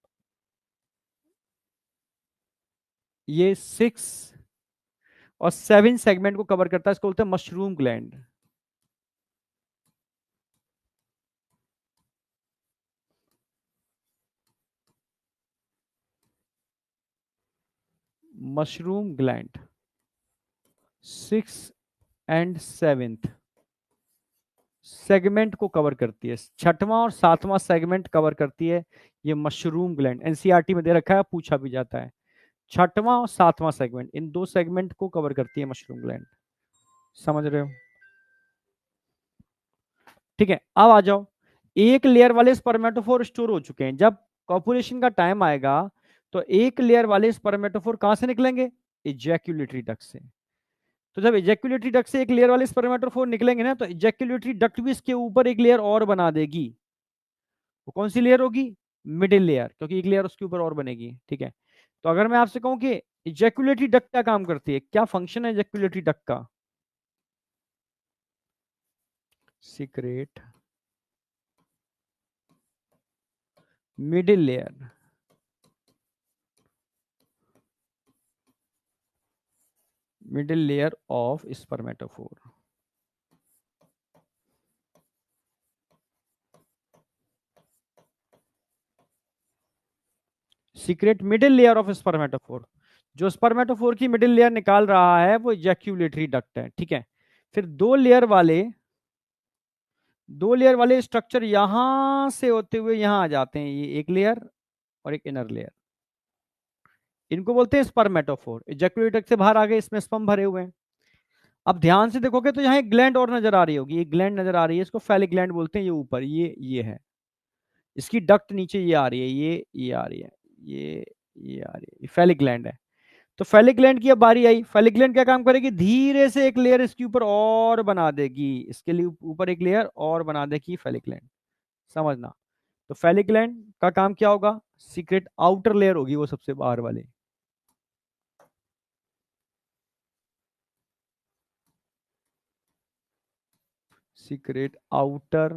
ये 6 और 7 सेगमेंट को कवर करता है। इसको बोलते हैं mushroom gland. Mushroom gland 6 and 7th segment को कवर करती है, छठवां और सातवां सेगमेंट कवर करती है ये मशरूम ग्लैंड। एनसीईआरटी में दे रखा है, पूछा भी जाता है। छठवां और सातवां सेगमेंट, इन दो सेगमेंट को कवर करती है मशरूम ग्लैंड। समझ रहे हो? ठीक है, अब आ जाओ। एक लेयर वाले स्पर्मेटोफोर स्टोर हो चुके हैं। जब कॉपुलेशन का टाइम आएगा तो एक लेयर वाले स्पर्मेटोफोर कहां से निकलेंगे? इजैक्यूलेटरी डक्ट से। तो जब इजैक्यूलेटरी डक्ट से एक लेयर वाले स्पर्मेटोफोर निकलेंगे ना, तो इजैक्यूलेटरी डक्ट भी इसके ऊपर एक लेयर और बना देगी। वो कौन सी लेयर होगी? मिडिल लेयर, क्योंकि एक लेयर उसके ऊपर और बनेगी। ठीक है, तो अगर मैं आपसे कहूं कि इजैक्यूलेटरी डक्ट क्या काम करती है, क्या फंक्शन है इजैक्यूलेटरी डक्ट का? Secrete middle layer of spermatophore. Secrete middle layer of spermatophore. जो स्पर्मेटोफोर की मिडिल लेयर निकाल रहा है वो इजैक्यूलेटरी डक्ट है। ठीक है, फिर दो लेयर वाले स्ट्रक्चर यहां से होते हुए यहां आ जाते हैं, ये एक लेयर और एक इनर लेयर। इनको बोलते हैं स्पर्मेटोफोर। इजैक्यूलेटरी डक्ट से बाहर आ गए, इसमें स्पर्म भरे हुए हैं। अब ध्यान से देखोगे तो यहाँ एक ग्लैंड और नजर आ रही होगी, एक ग्लैंड नजर आ रही है, इसको फैलिक ग्लैंड बोलते हैं। ये ऊपर ये है, इसकी डक्ट नीचे ये आ रही है, ये आ रही है, ये आ रही है, ये फैलिक ग्लैंड है। तो फैलिक ग्लैंड की अब बारी आई। फैलिक ग्लैंड क्या काम करेगी? धीरे से एक लेयर इसके ऊपर और बना देगी, इसके लिए ऊपर एक लेयर और बना देगी फैलिक ग्लैंड। समझना। तो फैलिक ग्लैंड का काम क्या होगा? सीक्रेट आउटर लेयर होगी वो सबसे बाहर वाली। Secrete outer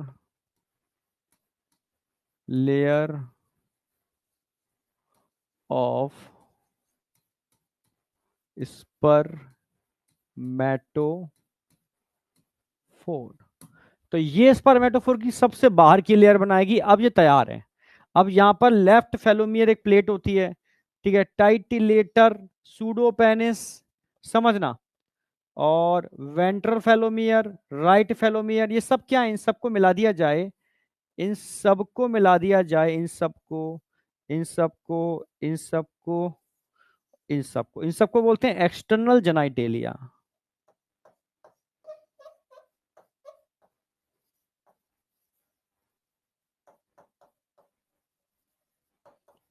layer of spermatophore. तो ये स्पर्मेटोफोर की सबसे बाहर की लेयर बनाएगी। अब ये तैयार है। अब यहां पर लेफ्ट फेलोमियर एक प्लेट होती है, ठीक है, टाइटिलेटर, सूडोपेनिस, समझना, और वेंट्रल फेलोमियर, राइट फेलोमियर, ये सब क्या है? इन सबको मिला दिया जाए, इन सबको मिला दिया जाए, इन सबको, इन सबको, इन सबको, इन सबको बोलते हैं एक्सटर्नल जेनाइटेलिया।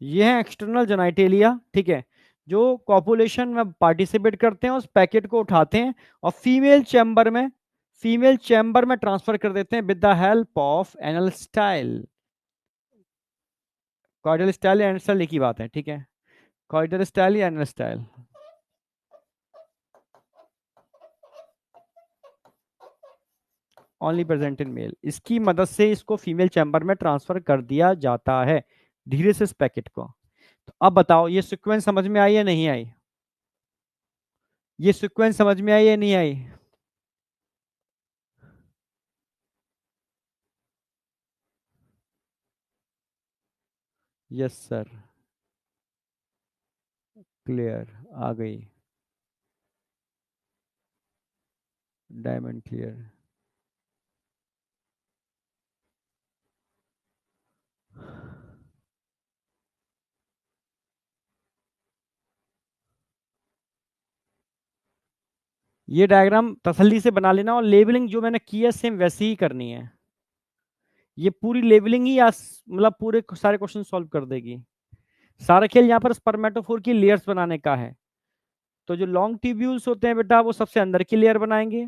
ये है एक्सटर्नल जेनाइटेलिया। ठीक है, जो कॉपुलेशन में पार्टिसिपेट करते हैं, उस पैकेट को उठाते हैं और फीमेल चैम्बर में ट्रांसफर कर देते हैं with the help of anal style. Caudal style या एनल स्टाइल एक ही बात है। ठीक है, कॉइडल स्टाइल या anal style, only present in male. इसकी मदद से इसको फीमेल चैम्बर में ट्रांसफर कर दिया जाता है धीरे से इस पैकेट को। तो अब बताओ ये सीक्वेंस समझ में आई या नहीं आई? ये सीक्वेंस समझ में आई या नहीं आई? यस सर, क्लियर, आ गई, डायमंड क्लियर। ये डायग्राम तसल्ली से बना लेना, और लेबलिंग जो मैंने की है सेम वैसी ही करनी है। ये पूरी लेबलिंग ही मतलब पूरे सारे क्वेश्चन सॉल्व कर देगी। सारा खेल यहाँ पर स्पर्मेटोफोर की लेयर्स बनाने का है। तो जो लॉन्ग ट्यूब्यूल्स होते हैं बेटा, वो सबसे अंदर की लेयर बनाएंगे,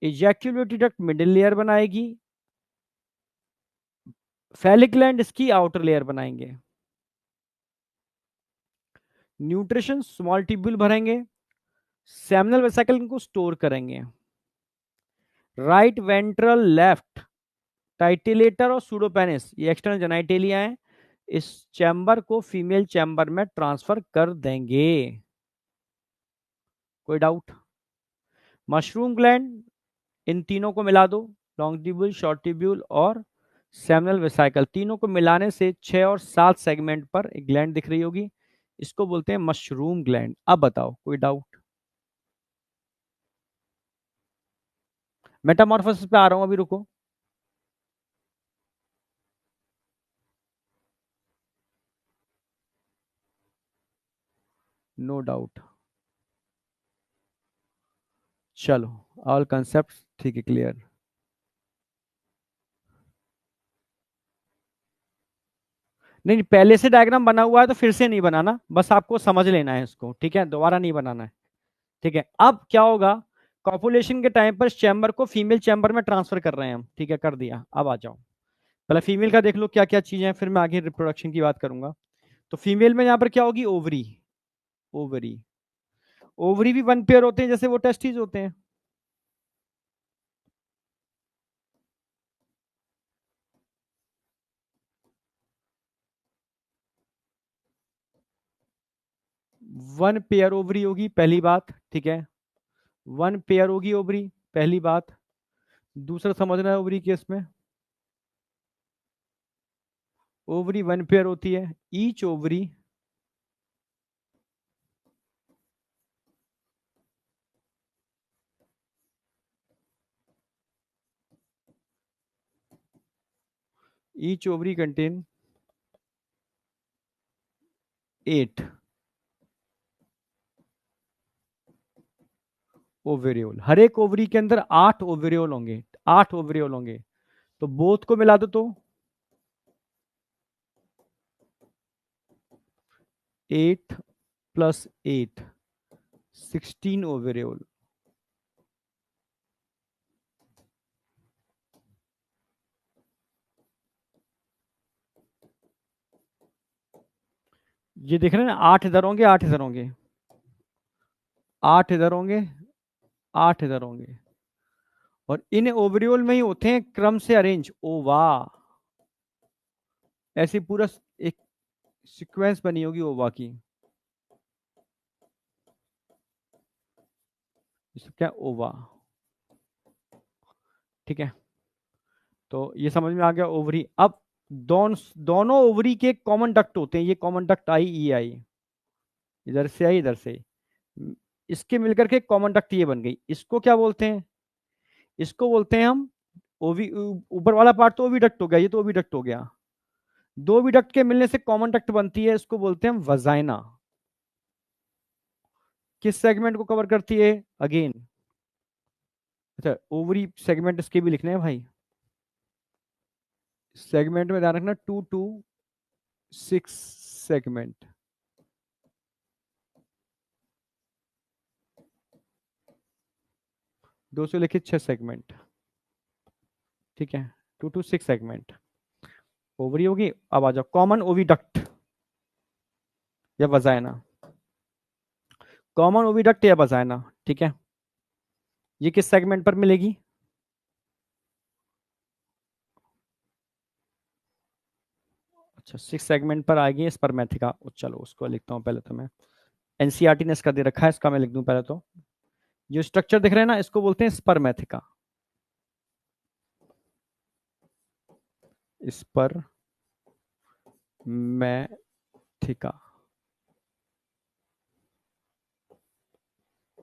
इजैक्यूलेटरी डक्ट मिडिल लेयर बनाएगी, फैलिक ग्लैंड इसकी आउटर लेयर बनाएंगे, न्यूट्रिशन स्मॉल ट्यूब्यूल भरेंगे, सेमिनल वेसिकल को स्टोर करेंगे, राइट वेंट्रल, लेफ्ट टाइटिलेटर और सूडोपेनिस, ये एक्सटर्नल जेनाइटेलिया है, इस चैम्बर को फीमेल चैम्बर में ट्रांसफर कर देंगे। कोई डाउट? मशरूम ग्लैंड, इन तीनों को मिला दो, लॉन्ग ट्यूब्यूल, शॉर्ट ट्यूब्यूल और सेमिनल वेसिकल, तीनों को मिलाने से 6 और 7 सेगमेंट पर एक ग्लैंड दिख रही होगी। इसको बोलते हैं मशरूम ग्लैंड। अब बताओ कोई डाउट? मेटामॉर्फोसिस पे आ रहा हूं, अभी रुको। No doubt. चलो, ऑल कंसेप्ट ठीक है, क्लियर। नहीं नहीं, पहले से डायग्राम बना हुआ है तो फिर से नहीं बनाना, बस आपको समझ लेना है इसको, ठीक है, दोबारा नहीं बनाना है। ठीक है, अब क्या होगा, कॉपुलेशन के टाइम पर चैम्बर को फीमेल चैम्बर में ट्रांसफर कर रहे हैं हम, ठीक है, कर दिया। अब आ जाओ, पहले फीमेल का देख लो क्या क्या चीजें हैं, फिर मैं आगे रिप्रोडक्शन की बात करूंगा। तो फीमेल में यहाँ पर क्या होगी, ओवरी। ओवरी, ओवरी भी वन पेयर होते हैं जैसे वो टेस्टिस होते हैं। वन पेयर ओवरी होगी पहली बात, ठीक है, वन पेयर होगी ओवरी, पहली बात। दूसरा समझना है ओवरी केस में, ओवरी वन पेयर होती है, each ovary, each ovary contain 8 ओवेरियोल। हर एक ओवरी के अंदर 8 ओवेरियोल होंगे, 8 ओवेरियोल होंगे। तो बोथ को मिला दो तो 8 प्लस 8, 16 ओवेरियोल। ये देख रहे हैं ना, 8 इधर होंगे, 8 इधर होंगे, 8 इधर होंगे, 8 इधर होंगे, और इन ओवरियोल में ही होते हैं क्रम से अरेंज। ओ वाह, ऐसी पूरा एक सीक्वेंस बनी होगी ओवा की। इसको क्या, ओवा, ठीक है। तो ये समझ में आ गया ओवरी। अब दोनों ओवरी के कॉमन डक्ट होते हैं, ये कॉमन डक्ट आई, ई आई, इधर से आई इधर से, इसके मिलकर के कॉमन डक्ट ये बन गई। इसको क्या बोलते हैं, इसको बोलते हैं हम ओवी, ऊपर वाला पार्ट तो ओविडक्ट हो गया, ये तो ओविडक्ट हो गया। दो विडक्ट के मिलने से कॉमन डक्ट बनती है, इसको बोलते हैं वजाइना। किस सेगमेंट को कवर करती है, अगेन, अच्छा ओवरी सेगमेंट इसके भी लिखने हैं भाई। सेगमेंट में ध्यान रखना, 2 to 6 सेगमेंट, दो से लेके 6 सेगमेंट, ठीक है, 2 to 6 सेगमेंट ओवरी होगी। अब आ जाओ कॉमन ओविडक्ट या वजाइना, कॉमन ओविडक्ट या वजाइना, ठीक है, ये किस सेगमेंट पर मिलेगी, अच्छा 6 सेगमेंट पर आएगी स्पर्मेथिका। चलो उसको लिखता हूँ पहले, तो मैं एनसीईआरटी ने इसका दे रखा है, इसका मैं लिख दूं पहले तो। जो स्ट्रक्चर दिख रहे हैं ना, इसको बोलते हैं स्पर्मेथिका, स्पर्मेथिका।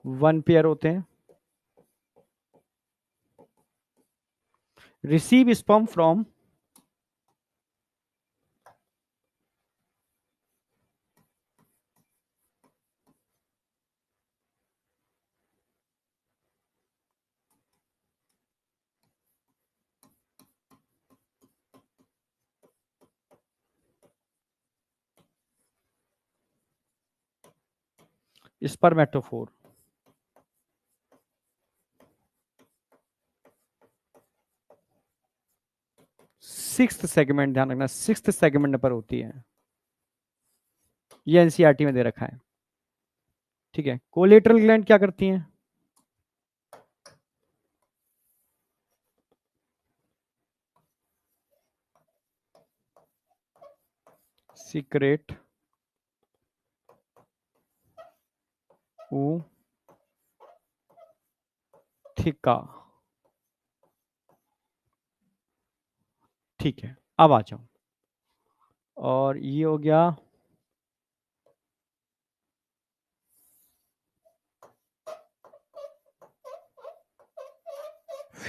वन पेयर होते हैं, रिसीव स्पर्म फ्रॉम, स्पर्मेटोफोर। 6 सेगमेंट, ध्यान रखना 6 सेगमेंट पर होती है, ये एनसीईआरटी में दे रखा है, ठीक है। कोलेटरल ग्लैंड क्या करती हैं, सीक्रेट थिका, ठीक है। अब आ जाओ, और ये हो गया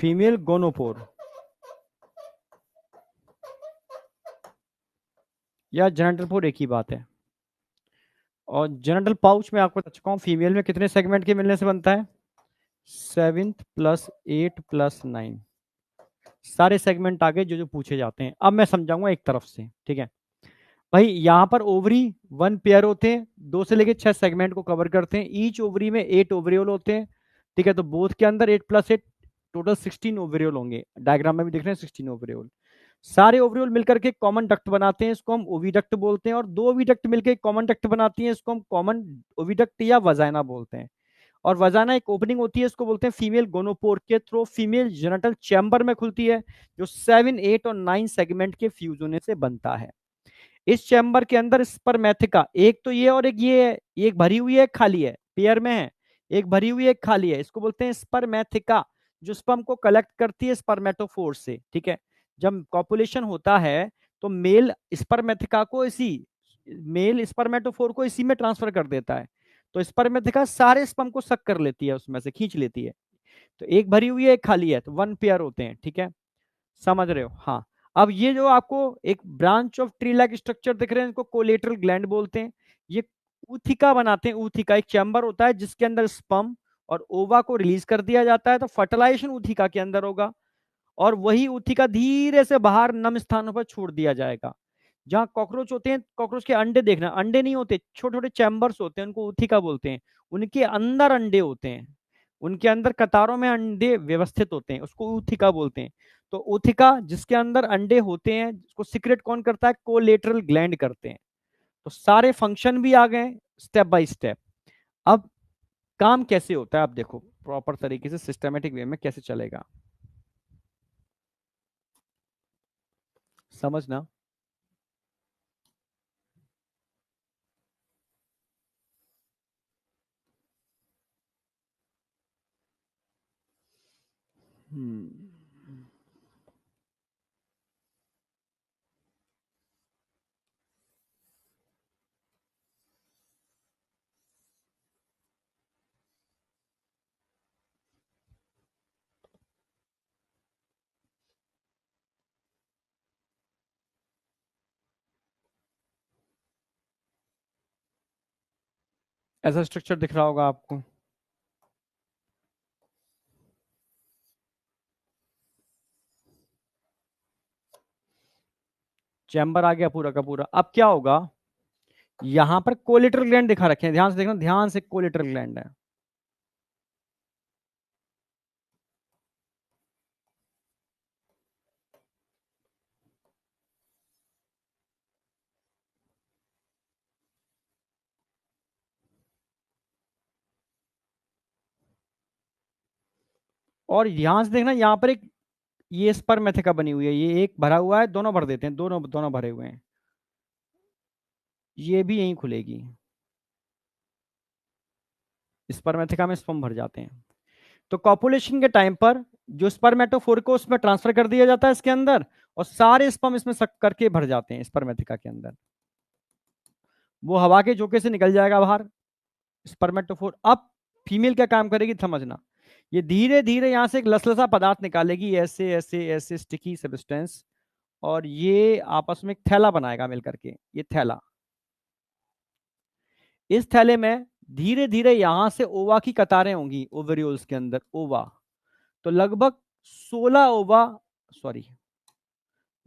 फीमेल गोनोपोर या जेनिटल पोर एक ही बात है। और जेनिटल पाउच में आपको बता चुका हूँ फीमेल में कितने सेगमेंट के मिलने से बनता है, 7th + 8 + 9। सारे सेगमेंट आ गए जो जो पूछे जाते हैं। अब मैं समझाऊंगा एक तरफ से, ठीक है भाई। यहाँ पर ओवरी 1 पेयर होते हैं, 2 से लेके 6 सेगमेंट को कवर करते हैं। ईच ओवरी में 8 ओवरियोल होते हैं, ठीक है। तो बोथ के अंदर 8 + 8 टोटल 16 ओवरियोल होंगे। डायग्राम में भी दिख रहे हैं 16 ओवरियोल। सारे ओवरियोल मिलकर के कॉमन डक्ट बनाते हैं, इसको हम ओविडक्ट बोलते हैं। और 2 ओविडक्ट मिलकर कॉमन डक्ट बनाती हैं, इसको हम कॉमन ओविडक्ट या वजाइना बोलते हैं। और वजाना एक ओपनिंग होती है, इसको बोलते हैं फीमेल गोनोपोर, के थ्रू फीमेल जेनिटल चैम्बर में खुलती है, जो 7, 8 और 9 सेगमेंट के फ्यूज होने से बनता है। इस चैम्बर के अंदर स्पर्मेथिका, एक तो ये और एक ये है, एक भरी हुई है एक खाली है, पेयर में है, एक भरी हुई एक खाली है, इसको बोलते हैं स्पर्मेथिका, जो स्पर्म को कलेक्ट करती है स्पर्मेटोफोर से, ठीक है। जब कॉपुलेशन होता है तो मेल स्पर्मेथिका को इसी मेल स्पर्मेटोफोर को इसी में ट्रांसफर कर देता है। तो स्पर्मेथिका सारे स्पर्म को सक कर लेती है, उसमें से खींच लेती है। तो एक भरी हुई है एक खाली है, तो 1 पेयर होते हैं, ठीक है। समझ रहे हो, हाँ। अब ये जो आपको एक branch of tree like structure दिख रहे हैं, इनको कोलेटरल ग्लैंड बोलते हैं। ये ऊथिका बनाते हैं। ऊथिका एक चैम्बर होता है जिसके अंदर स्पर्म और ओवा को रिलीज कर दिया जाता है, तो फर्टिलाइजेशन ऊथिका के अंदर होगा। और वही ऊथिका धीरे से बाहर नम स्थानों पर छोड़ दिया जाएगा। जहां कॉकरोच होते हैं, कॉकरोच के अंडे देखना, अंडे नहीं होते, छोटे छोटे चैम्बर्स होते हैं, उनको ऊथिका बोलते हैं। उनके अंदर अंडे होते हैं, उनके अंदर कतारों में अंडे व्यवस्थित होते हैं, उसको ऊथिका बोलते हैं। तो ऊथिका जिसके अंदर अंडे होते हैं, उसको सिक्रेट कौन करता है, कोलेटरल ग्लैंड करते हैं। तो सारे फंक्शन भी आ गए स्टेप बाय स्टेप। अब काम कैसे होता है आप देखो, प्रॉपर तरीके से सिस्टमेटिक वे में कैसे चलेगा, समझना। हम्म ऐसा स्ट्रक्चर दिख रहा होगा आपको। चैम्बर आ गया पूरा का पूरा। अब क्या होगा, यहां पर कोलेटरल ग्लैंड दिखा रखे हैं, ध्यान से देखना, ध्यान से, कोलेटरल ग्लैंड है। और ध्यान से देखना, यहाँ पर एक ये स्पर्मेथिका बनी हुई है, ये एक भरा हुआ है, दोनों भर देते हैं, दोनों दोनों भरे हुए हैं, ये भी यहीं खुलेगी। स्पर्मेथिका में स्पर्म भर जाते हैं। तो कॉपुलेशन के टाइम पर जो स्पर्मेटोफोर को उसमें ट्रांसफर कर दिया जाता है इसके अंदर, और सारे स्पर्म इसमें सक करके भर जाते हैं स्पर्मेथिका के अंदर। वो हवा के झोंके से निकल जाएगा बाहर स्पर्मेटोफोर। अब फीमेल क्या काम करेगी समझना, ये धीरे धीरे यहां से एक लसलसा पदार्थ निकालेगी, ऐसे ऐसे ऐसे स्टिकी सब्सटेंस, और ये आपस में एक थैला बनाएगा मिलकर के, ये थैला। इस थैले में धीरे धीरे यहां से ओवा की कतारें होंगी ओवेरियोल्स के अंदर, ओवा। तो लगभग 16 ओवा, सॉरी,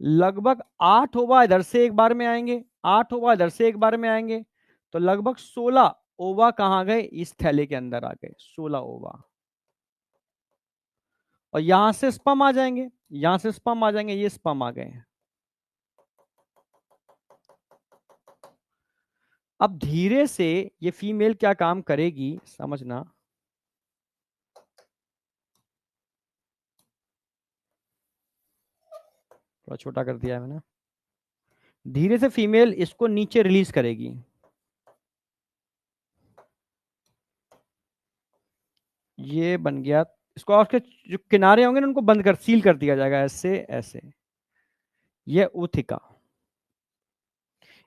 लगभग 8 ओवा इधर से एक बार में आएंगे, 8 ओवा इधर से एक बार में आएंगे। तो लगभग 16 ओवा कहां गए, इस थैले के अंदर आ गए 16 ओवा। और यहां से स्पर्म आ जाएंगे, यहां से स्पर्म आ जाएंगे, ये स्पर्म आ गए। अब धीरे से ये फीमेल क्या काम करेगी समझना, थोड़ा छोटा कर दिया है मैंने। धीरे से फीमेल इसको नीचे रिलीज करेगी, ये बन गया। इसको और उसके जो किनारे होंगे ना उनको बंद कर, सील कर दिया जाएगा, ऐसे ऐसे। ये ऊथिका,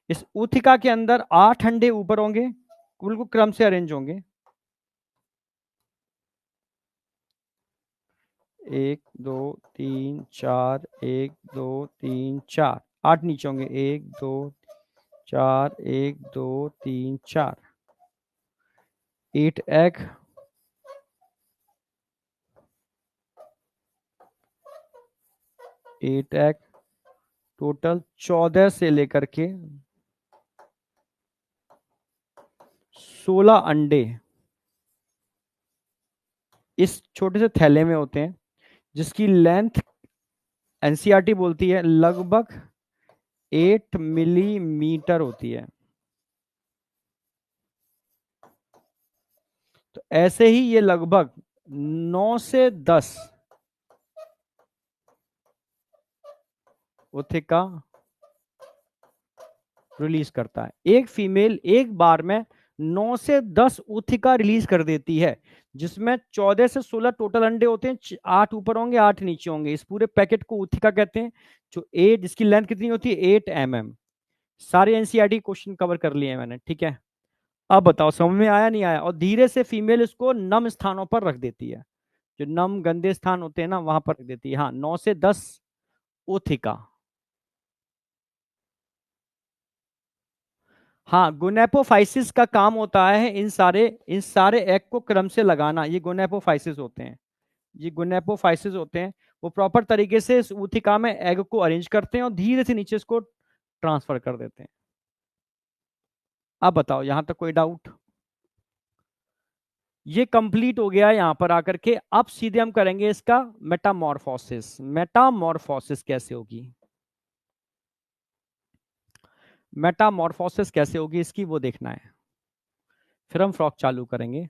इस ऊथिका के अंदर 8 अंडे ऊपर होंगे, बिल्कुल क्रम से अरेंज होंगे। एक दो तीन चार, एक दो तीन चार, 8 नीचे होंगे, एक दो चार, एक दो तीन चार, 8 एग, टोटल 14 से लेकर के 16 अंडे इस छोटे से थैले में होते हैं, जिसकी लेंथ एनसीईआरटी बोलती है लगभग 8 मिलीमीटर होती है। तो ऐसे ही ये लगभग 9 से 10 उथिका रिलीज करता है। एक फीमेल एक बार में 9 से 10 उथिका रिलीज कर देती है, जिसमें 14 से 16 टोटल अंडे होते हैं, 8 ऊपर होंगे 8 नीचे होंगे। इस पूरे पैकेट को उथिका कहते हैं। जो 8, जिसकी लेंथ कितनी होती है 8 mm। सारे एनसीईआरटी क्वेश्चन कवर कर लिए हैं मैंने, ठीक है। अब बताओ समझ में आया नहीं आया। और धीरे से फीमेल इसको नम स्थानों पर रख देती है, जो नम गंदे स्थान होते हैं ना वहां पर रख देती है। हाँ, 9 से 10 ओथिका। हाँ, गोनेपोफाइसिस का काम होता है इन सारे एग को क्रम से लगाना। ये गोनेपोफाइसिस होते हैं, ये गोनेपोफाइसिस होते हैं। वो प्रॉपर तरीके से इस ऊथिका में एग को अरेंज करते हैं और धीरे से नीचे इसको ट्रांसफर कर देते हैं। अब बताओ यहां तक कोई डाउट? ये कंप्लीट हो गया यहां पर आकर के। अब सीधे हम करेंगे इसका मेटामॉर्फोसिस। मेटामॉर्फोसिस कैसे होगी, मेटामॉर्फोसिस कैसे होगी इसकी वो देखना है, फिर हम फ्रॉक चालू करेंगे।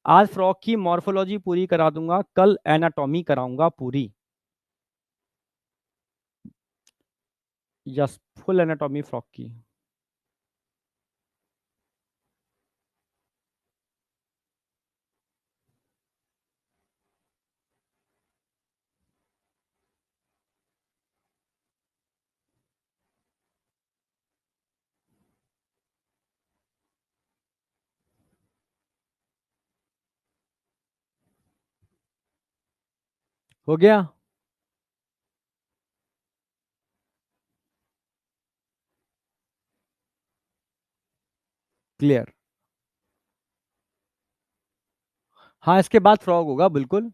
आज फ्रॉक की मॉर्फोलॉजी पूरी करा दूंगा, कल एनाटॉमी कराऊंगा पूरी। यस, फुल एनाटॉमी फ्रॉक की। हो गया? क्लियर? हाँ, इसके बाद फ्रॉग होगा बिल्कुल।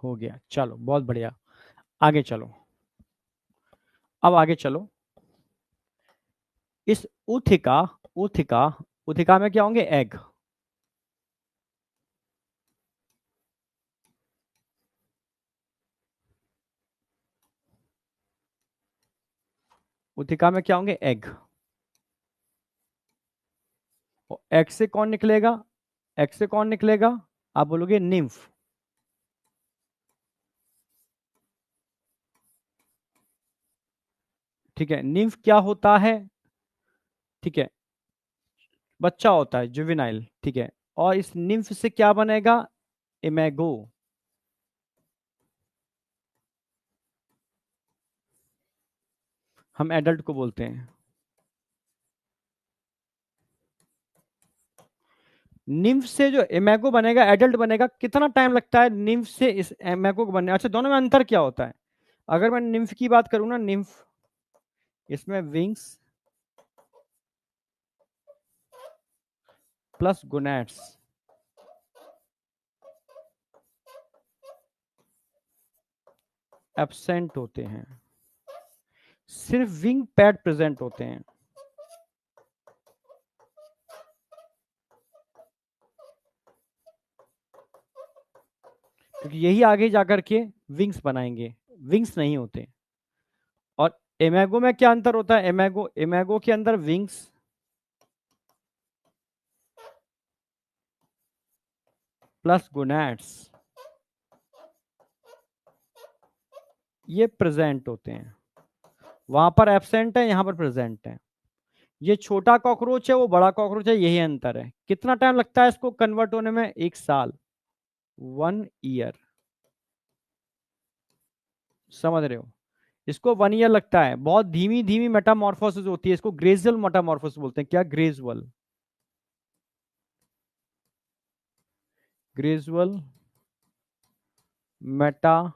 हो गया, चलो बहुत बढ़िया। आगे चलो, अब आगे चलो। इस उथिका उथिका उथिका में क्या होंगे, एग। उथिका में क्या होंगे, एग। और एग से कौन निकलेगा, एग से कौन निकलेगा, आप बोलोगे निम्फ। ठीक है, निम्फ क्या होता है, ठीक है, बच्चा होता है, जुवेनाइल, ठीक है। और इस निम्फ से क्या बनेगा, इमेगो। हम एडल्ट को बोलते हैं। निम्फ से जो इमेगो बनेगा, एडल्ट बनेगा, कितना टाइम लगता है निम्फ से इस इमेगो को बनने? अच्छा, दोनों में अंतर क्या होता है? अगर मैं निम्फ की बात करूं ना, निम्फ, इसमें विंग्स प्लस गोनैड्स एब्सेंट होते हैं, सिर्फ विंग पैड प्रेजेंट होते हैं। क्योंकि यही आगे जाकर के विंग्स बनाएंगे, विंग्स नहीं होते। और इमेगो में क्या अंतर होता है, इमेगो इमेगो के अंदर विंग्स प्लस गोनैड्स ये प्रेजेंट होते हैं। वहां पर एब्सेंट है, यहां पर प्रेजेंट है। ये छोटा कॉकरोच है, वो बड़ा कॉकरोच है, यही अंतर है। कितना टाइम लगता है इसको कन्वर्ट होने में, 1 साल, 1 ईयर। समझ रहे हो? इसको 1 ईयर लगता है, बहुत धीमी धीमी मेटामॉर्फोसिस होती है, इसको ग्रेजुअल मेटामॉर्फोसिस बोलते हैं। क्या? ग्रेजुअल, ग्रेजुअल मेटा,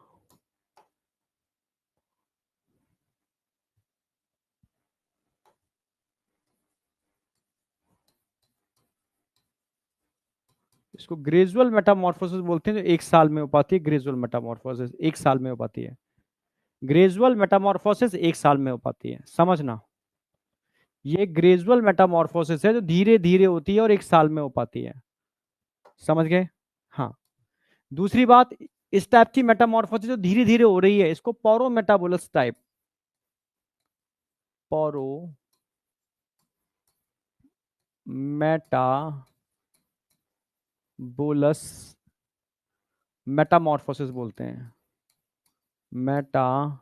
इसको ग्रेजुअल मेटामॉर्फोसिस बोलते हैं, जो 1 साल में हो पाती है। ग्रेजुअल मेटामॉर्फोसिस 1 साल में हो पाती है। ग्रेजुअल मेटामॉर्फोसिस 1 साल में हो पाती है, समझना। ये ग्रेजुअल मेटामॉर्फोसिस है जो धीरे धीरे होती है और 1 साल में हो पाती है। समझ गए? हाँ। दूसरी बात, इस टाइप की मेटामॉर्फोसिस जो धीरे धीरे हो रही है, इसको पोरो मेटाबोलस टाइप, पोरो मेटाबोलस मेटामॉर्फोसिस बोलते हैं। मेटामॉर्फोसिस,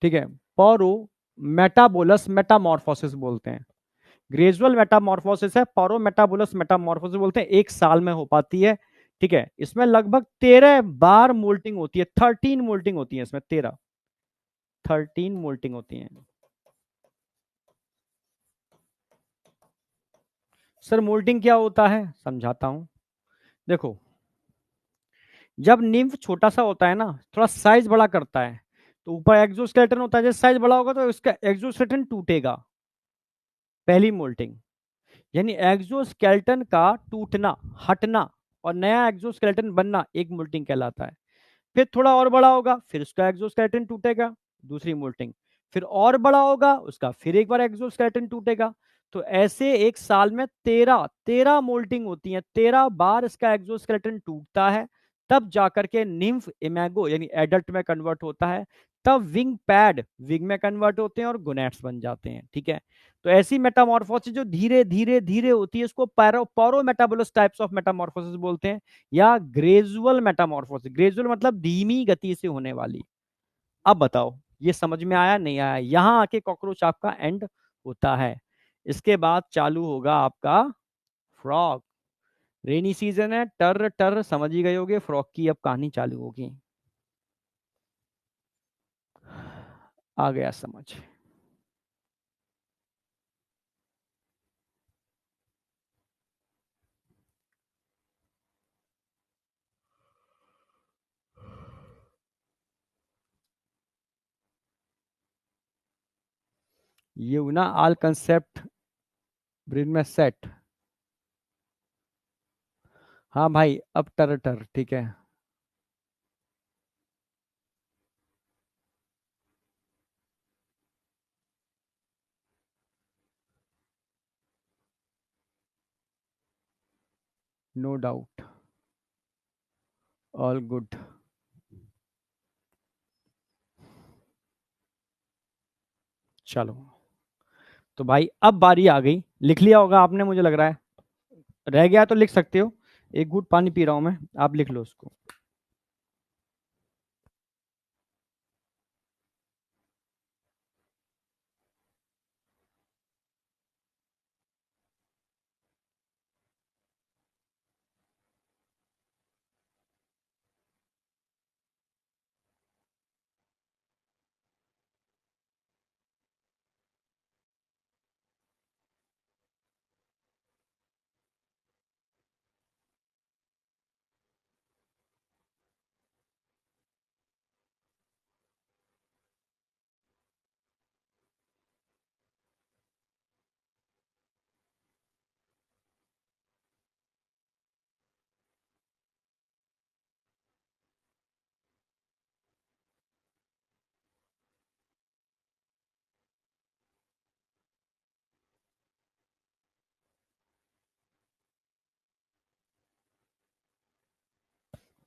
ठीक है। पोरो मेटाबोलस मेटामॉर्फोसिस बोलते हैं। ग्रेजुअल मेटामॉर्फोसिस है, पोरो मेटाबोलस मेटामॉर्फोसिस बोलते हैं, 1 साल में हो पाती है। ठीक है। इसमें लगभग 13 बार मोल्टिंग होती है, 13 मोल्टिंग होती है इसमें, 13 मोल्टिंग होती है। सर मोल्टिंग क्या होता है, समझाता हूं। देखो, जब निम्फ छोटा सा होता है ना, थोड़ा साइज बड़ा करता है, तो ऊपर एक्सोस्केलेटन होता है, जैसे साइज बड़ा होगा तो इसका एक्सोस्केलेटन टूटेगा, पहली मोल्टिंग। यानी एक्सोस्केलेटन का टूटना, हटना और नया एक्सोस्केलेटन बनना एक मोल्टिंग कहलाता है। फिर थोड़ा और बड़ा होगा, फिर उसका एक्सोस्केलेटन टूटेगा, दूसरी मोल्टिंग। फिर और बड़ा होगा उसका, फिर एक बार एक्सोस्केलेटन टूटेगा। तो ऐसे 1 साल में 13 मोल्टिंग होती है, 13 बार इसका एक्सोस्केलेटन टूटता है। तब जाकर के निम्फ इमेगो यानी एडल्ट में कन्वर्ट होता है। तब विंग पैड विंग में कन्वर्ट होते हैं और गोनेट्स बन जाते हैं। ठीक है। तो ऐसी मेटामॉर्फोसिस जो धीरे धीरे धीरे होती है, इसको पोरो मेटाबोलस टाइप्स ऑफ मेटामॉर्फोसिस बोलते हैं, या ग्रेजुअल मेटामॉर्फोसिस। ग्रेजुअल मतलब धीमी गति से होने वाली। अब बताओ, ये समझ में आया नहीं आया? यहां आके कॉकरोच आपका एंड होता है। इसके बाद चालू होगा आपका फ्रॉग। रेनी सीजन है, टर टर समझ ही गए होगे, फ्रॉग की अब कहानी चालू होगी। आ गया समझ? ये हुआ ना ऑल कंसेप्ट ब्रेन में सेट। हाँ भाई, अब टर टर ठीक है। No doubt, all good. चलो, तो भाई अब बारी आ गई। लिख लिया होगा आपने, मुझे लग रहा है। रह गया तो लिख सकते हो। एक घूंट पानी पी रहा हूं मैं, आप लिख लो उसको।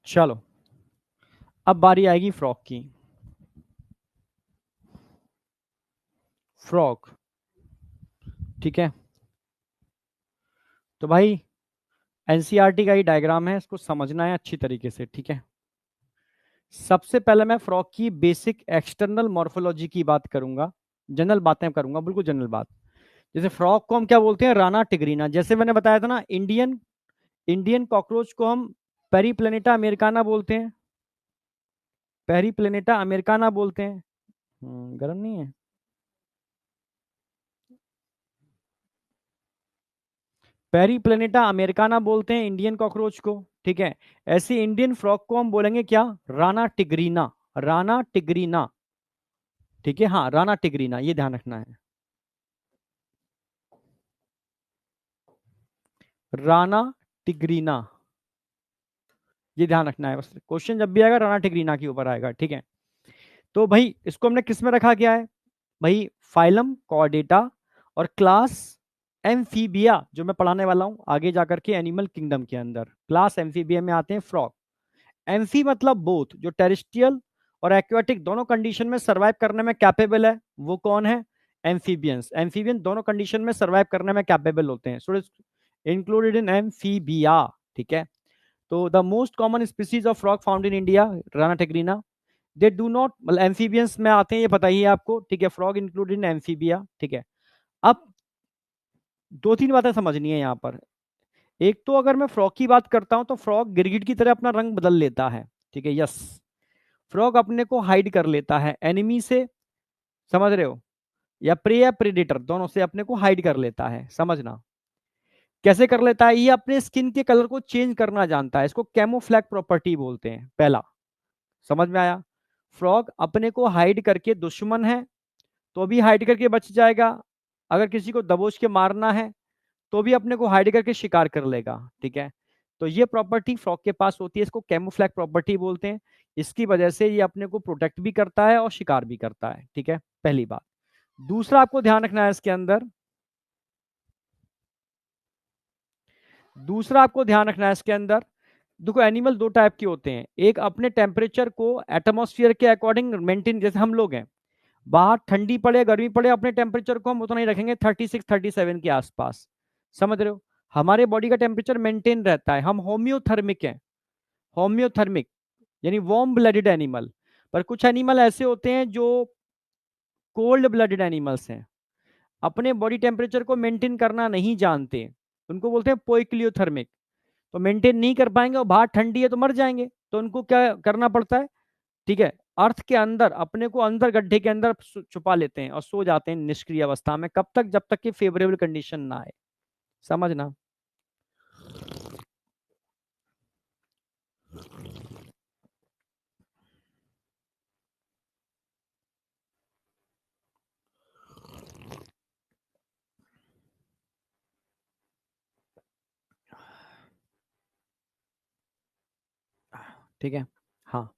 चलो, अब बारी आएगी फ्रॉक की। फ्रॉक, ठीक है। तो भाई एनसीईआरटी का ही डायग्राम है, इसको समझना है अच्छी तरीके से। ठीक है। सबसे पहले मैं फ्रॉक की बेसिक एक्सटर्नल मॉर्फोलॉजी की बात करूंगा, जनरल बातें करूंगा, बिल्कुल जनरल बात। जैसे फ्रॉक को हम क्या बोलते हैं, राना टिगरीना। जैसे मैंने बताया था ना, इंडियन इंडियन कॉकरोच को हम पेरीप्लेनेटा अमेरिकाना बोलते हैं, पेरीप्लेनेटा अमेरिकाना बोलते हैं। गर्म नहीं है। पेरीप्लेनेटा अमेरिकाना बोलते हैं इंडियन कॉकरोच को, ठीक है। ऐसे इंडियन फ्रॉग को हम बोलेंगे क्या, राना टिग्रीना, राना टिग्रीना, ठीक है। हाँ, राना टिग्रीना, ये ध्यान रखना है, राना टिग्रीना, ये ध्यान रखना है। बस क्वेश्चन जब भी आएगा राना टिग्रीना के ऊपर आएगा, ठीक है। तो भाई इसको हमने किस में रखा गया है, भाई फाइलम कॉर्डेटा और क्लास एम्फीबिया, जो मैं पढ़ाने वाला हूं आगे जाकर के एनिमल किंगडम के अंदर। क्लास एम्फीबिया में आते हैं फ्रॉग। एम्फी मतलब बोथ, जो टेरेस्ट्रियल और एक्वेटिक दोनों कंडीशन में सरवाइव करने में कैपेबल है, वो कौन है, एम्फीबियंस। एम्फीबियन दोनों कंडीशन में सरवाइव करने में कैपेबल होते हैं, सो इंक्लूडेड इन एम्फीबिया, ठीक है। तो the most common species of frog found in India, Rana tigrina. They do not, मतलब एम्फीबियंस में आते हैं, ये पता ही है आपको, ठीक है। फ्रॉग इंक्लूडेड इन एम्फीबिया, ठीक है। अब दो तीन बातें समझनी है यहाँ पर। एक तो अगर मैं फ्रॉग की बात करता हूं तो फ्रॉग गिरगिट की तरह अपना रंग बदल लेता है, ठीक है, यस। फ्रॉग अपने को हाइड कर लेता है एनिमी से, समझ रहे हो, या प्रे या प्रेडेटर दोनों से अपने को हाइड कर लेता है, समझना। कैसे कर लेता है, ये अपने स्किन के कलर को चेंज करना जानता है, इसको कैमोफ्लैग प्रॉपर्टी बोलते हैं, पहला। समझ में आया। फ्रॉग अपने को हाइड करके, दुश्मन है तो भी हाइड करके बच जाएगा, अगर किसी को दबोच के मारना है तो भी अपने को हाइड करके शिकार कर लेगा, ठीक है। तो ये प्रॉपर्टी फ्रॉग के पास होती है, इसको कैमोफ्लैग प्रॉपर्टी बोलते हैं। इसकी वजह से ये अपने को प्रोटेक्ट भी करता है और शिकार भी करता है, ठीक है, पहली बात। दूसरा आपको ध्यान रखना है इसके अंदर, दूसरा आपको ध्यान रखना है इसके अंदर, देखो एनिमल दो टाइप के होते हैं, एक अपने टेम्परेचर को एटमॉस्फेयर के अकॉर्डिंग मेंटेन, जैसे हम लोग हैं, बाहर ठंडी पड़े गर्मी पड़े अपने टेम्परेचर को हम उतना ही रखेंगे 36-37 के आसपास, समझ रहे हो। हमारे बॉडी का टेम्परेचर मेंटेन रहता है, हम होम्योथर्मिक हैं, होम्योथर्मिक यानी वार्म ब्लडेड एनिमल। पर कुछ एनिमल ऐसे होते हैं जो कोल्ड ब्लडेड एनिमल्स हैं, अपने बॉडी टेम्परेचर को मेंटेन करना नहीं जानते, उनको बोलते हैं पोइक्लियोथर्मिक। तो मेंटेन नहीं कर पाएंगे और बाहर ठंडी है तो मर जाएंगे, तो उनको क्या करना पड़ता है, ठीक है, अर्थ के अंदर अपने को अंदर गड्ढे के अंदर छुपा लेते हैं और सो जाते हैं निष्क्रिय अवस्था में, कब तक, जब तक कि फेवरेबल कंडीशन ना आए, समझना। ठीक है, हाँ।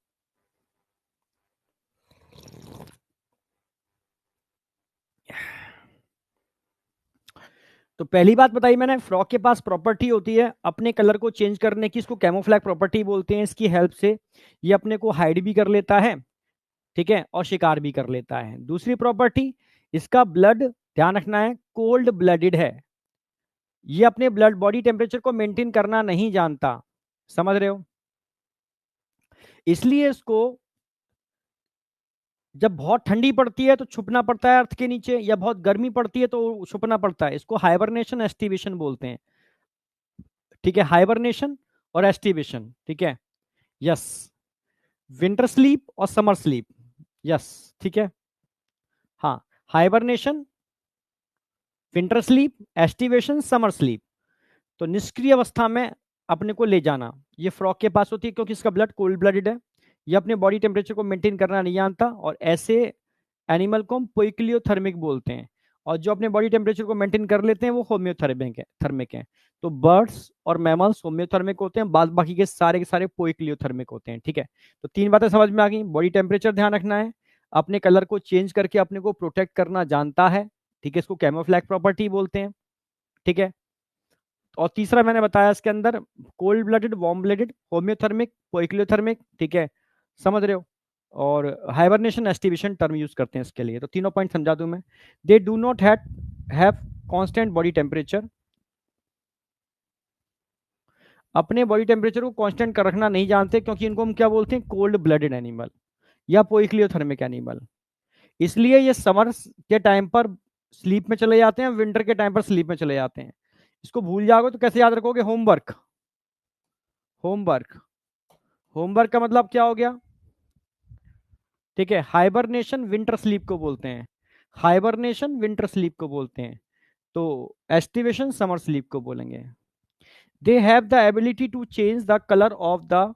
तो पहली बात बताई मैंने, फ्रॉग के पास प्रॉपर्टी होती है अपने कलर को चेंज करने की, इसको कैमोफ्लैग प्रॉपर्टी बोलते हैं। इसकी हेल्प से ये अपने को हाइड भी कर लेता है, ठीक है, और शिकार भी कर लेता है। दूसरी प्रॉपर्टी, इसका ब्लड, ध्यान रखना है, कोल्ड ब्लडेड है, ये अपने ब्लड बॉडी टेम्परेचर को मेंटेन करना नहीं जानता, समझ रहे हो। इसलिए इसको जब बहुत ठंडी पड़ती है तो छुपना पड़ता है अर्थ के नीचे, या बहुत गर्मी पड़ती है तो छुपना पड़ता है, इसको हाइबरनेशन एस्टिवेशन बोलते हैं, ठीक है, हाइबरनेशन और एस्टिवेशन, ठीक है, यस। विंटर स्लीप और समर स्लीप, यस, ठीक है, हाँ। Hibernation, winter sleep, aestivation, summer sleep. तो निष्क्रिय अवस्था में अपने को ले जाना, ये फ्रॉग के पास होती है, क्योंकि इसका ब्लड कोल्ड ब्लडेड है, ये अपने बॉडी टेम्परेचर को मेंटेन करना नहीं जानता, और ऐसे एनिमल को हम पोइक्लियोथर्मिक बोलते हैं। और जो अपने बॉडी टेम्परेचर को मेंटेन कर लेते हैं वो होम्योथर्मिक है, थर्मिक है। तो बर्ड्स और मैमल्स होम्योथर्मिक होते हैं, बाद बाकी के सारे पोइक्लियोथर्मिक होते हैं, ठीक है। तो तीन बातें समझ में आ गई, बॉडी टेम्परेचर ध्यान रखना है, अपने कलर को चेंज करके अपने को प्रोटेक्ट करना जानता है, ठीक है, इसको कैमोफ्लैग प्रॉपर्टी बोलते हैं, ठीक है। और तीसरा मैंने बताया इसके अंदर, cold blooded, warm blooded, homeothermic, poikilothermic, ठीक है, समझ रहे हो। और हाइबरनेशन एस्टिवेशन टर्म यूज करते हैं इसके लिए। तो तीनों पॉइंट समझा दूं मैं। दे do not have constant body temperature, अपने बॉडी टेम्परेचर को कांस्टेंट कर रखना नहीं जानते, क्योंकि इनको हम क्या बोलते हैं, कोल्ड ब्लडेड एनिमल या पोइक्लियोथर्मिक एनिमल। इसलिए ये समर के टाइम पर स्लीप में चले जाते हैं, विंटर के टाइम पर स्लीप में चले जाते हैं। इसको भूल जाओगे तो कैसे याद रखोगे, होमवर्क, होमवर्क। होमवर्क का मतलब क्या हो गया? ठीक है, हाइबरनेशन विंटर स्लीप को बोलते हैं। हाइबरनेशन विंटर स्लीप को बोलते हैं। तो एस्टिवेशन समर स्लीप को बोलेंगे। They have the ability to change the colour of the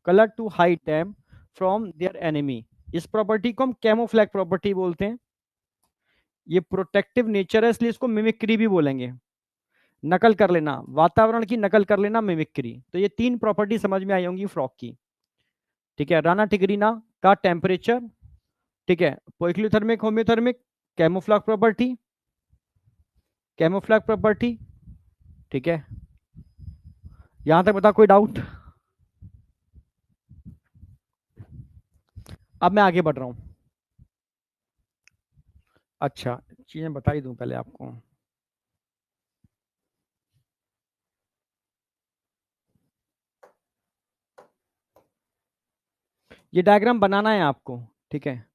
colour to hide them from their enemy. इस प्रॉपर्टी को हम कैमोफ्लैग प्रॉपर्टी बोलते हैं। ये प्रोटेक्टिव नेचर है, इसलिए इसको मिमिक्री भी बोलेंगे। नकल कर लेना, वातावरण की नकल कर लेना, मिमिक्री। तो ये तीन प्रॉपर्टी समझ में आई होंगी फ्रॉग की। ठीक है, राना टिगरीना का टेम्परेचर, ठीक है, पोइक्लोथर्मिक, homeothermic, camouflage property, camouflage property. ठीक है, यहां तक बता, कोई डाउट? अब मैं आगे बढ़ रहा हूं। अच्छा, चीजें बता ही दूं पहले आपको। ये डायग्राम बनाना है आपको। ठीक है,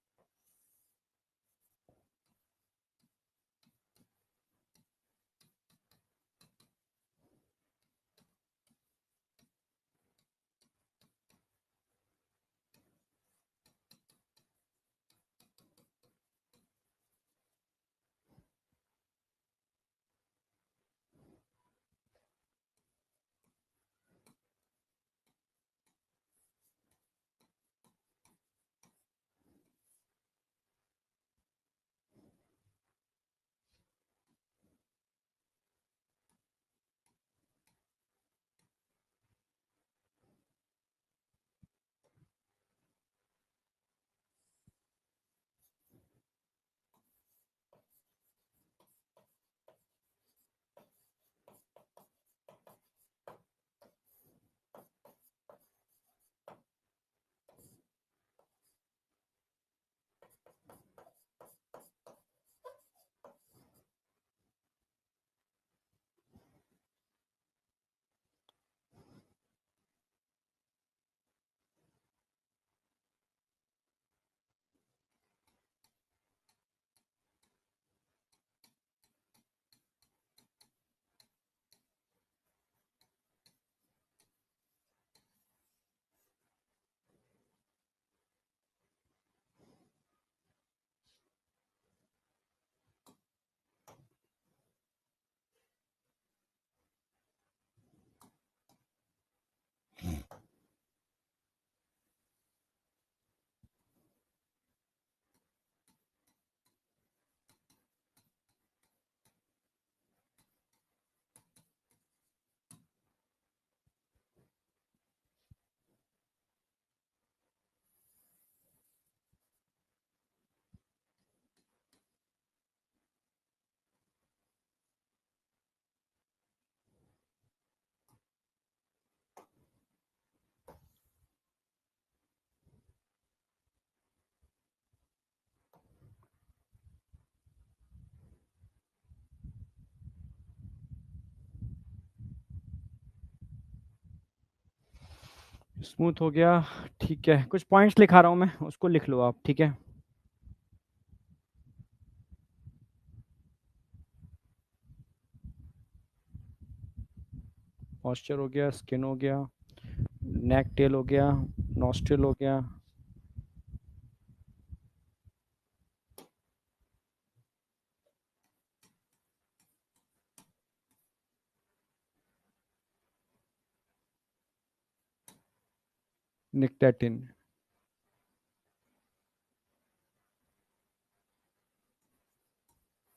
स्मूथ हो गया। ठीक है, कुछ पॉइंट्स लिखा रहा हूं मैं, उसको लिख लो आप। ठीक है, पॉस्चर हो गया, स्किन हो गया, नेक टेल हो गया, नॉस्ट्रिल हो गया। निकटेटिन।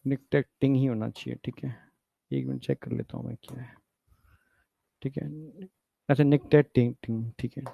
निकटेटिंग ही होना चाहिए। ठीक है, एक मिनट चेक कर लेता हूँ मैं क्या है। ठीक है, अच्छा, निकटेटिंग। ठीक है,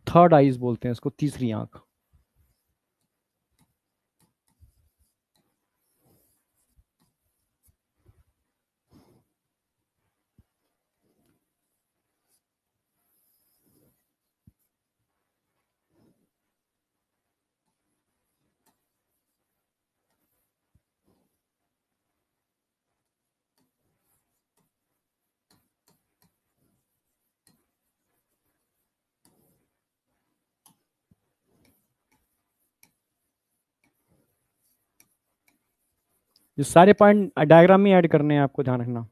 थर्ड आइज बोलते हैं इसको, तीसरी आंख। ये सारे पॉइंट डायग्राम में ऐड करने हैं, आपको ध्यान रखना।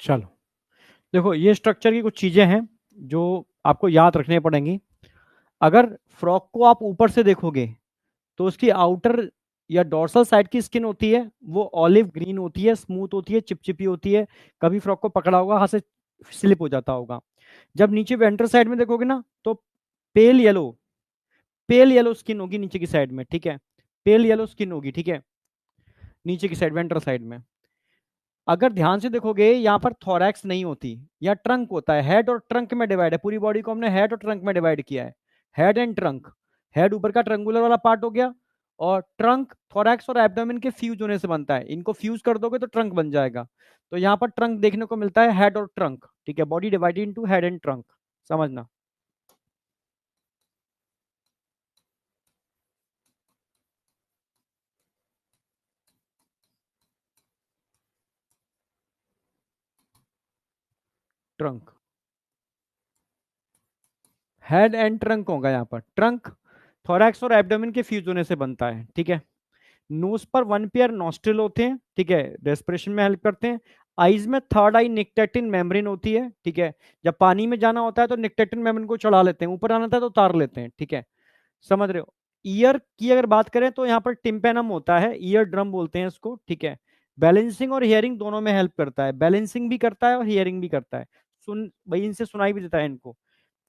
चलो देखो, ये स्ट्रक्चर की कुछ चीजें हैं जो आपको याद रखने पड़ेंगी। अगर फ्रॉक को आप ऊपर से देखोगे तो उसकी आउटर या डोर्सल साइड की स्किन होती है वो ऑलिव ग्रीन होती है, स्मूथ होती है, चिपचिपी होती है। कभी फ्रॉक को पकड़ा होगा, हाथ से स्लिप हो जाता होगा। जब नीचे वेंटर साइड में देखोगे ना तो pale yellow, pale yellow skin होगी नीचे की साइड में, ठीक है। पेल येलो स्किन होगी, ठीक है, नीचे की साइड वेंटर साइड में। अगर ध्यान से देखोगे यहाँ पर थोरैक्स नहीं होती, या ट्रंक होता है। हेड और ट्रंक में डिवाइड है, पूरी बॉडी को हमने हेड और ट्रंक में डिवाइड किया है। हेड एंड ट्रंक, हेड ऊपर का ट्रंगुलर वाला पार्ट हो गया, और ट्रंक थोरैक्स और एब्डोमेन के फ्यूज होने से बनता है। इनको फ्यूज कर दोगे तो ट्रंक बन जाएगा। तो यहाँ पर ट्रंक देखने को मिलता है, हेड और ट्रंक, ठीक है। Body divided into head and trunk, समझना। ट्रंक, हेड एंड ट्रंक होगा यहाँ पर। ट्रंक थोरैक्स और एब्डोमेन के फ्यूज होने से बनता है, ठीक है। नोज पर वन पेयर नॉस्ट्रिल होते हैं, ठीक है, रेस्पिरेशन में हेल्प करते हैं। आईज में थर्ड आई निक्टेटिन मेम्ब्रेन होती है, ठीक है। जब पानी में जाना होता है तो निक्टेटिन मेम्ब्रेन को चढ़ा लेते हैं, ऊपर आना था तो उतार लेते हैं, ठीक है। समझ रहे हो। ईयर की अगर बात करें तो यहाँ पर टिम्पेनम होता है, ईयर ड्रम बोलते हैं इसको, ठीक है। बैलेंसिंग और हियरिंग दोनों में हेल्प करता है, बैलेंसिंग भी करता है और हियरिंग भी करता है। सुन भाई, इनसे सुनाई भी देता है इनको।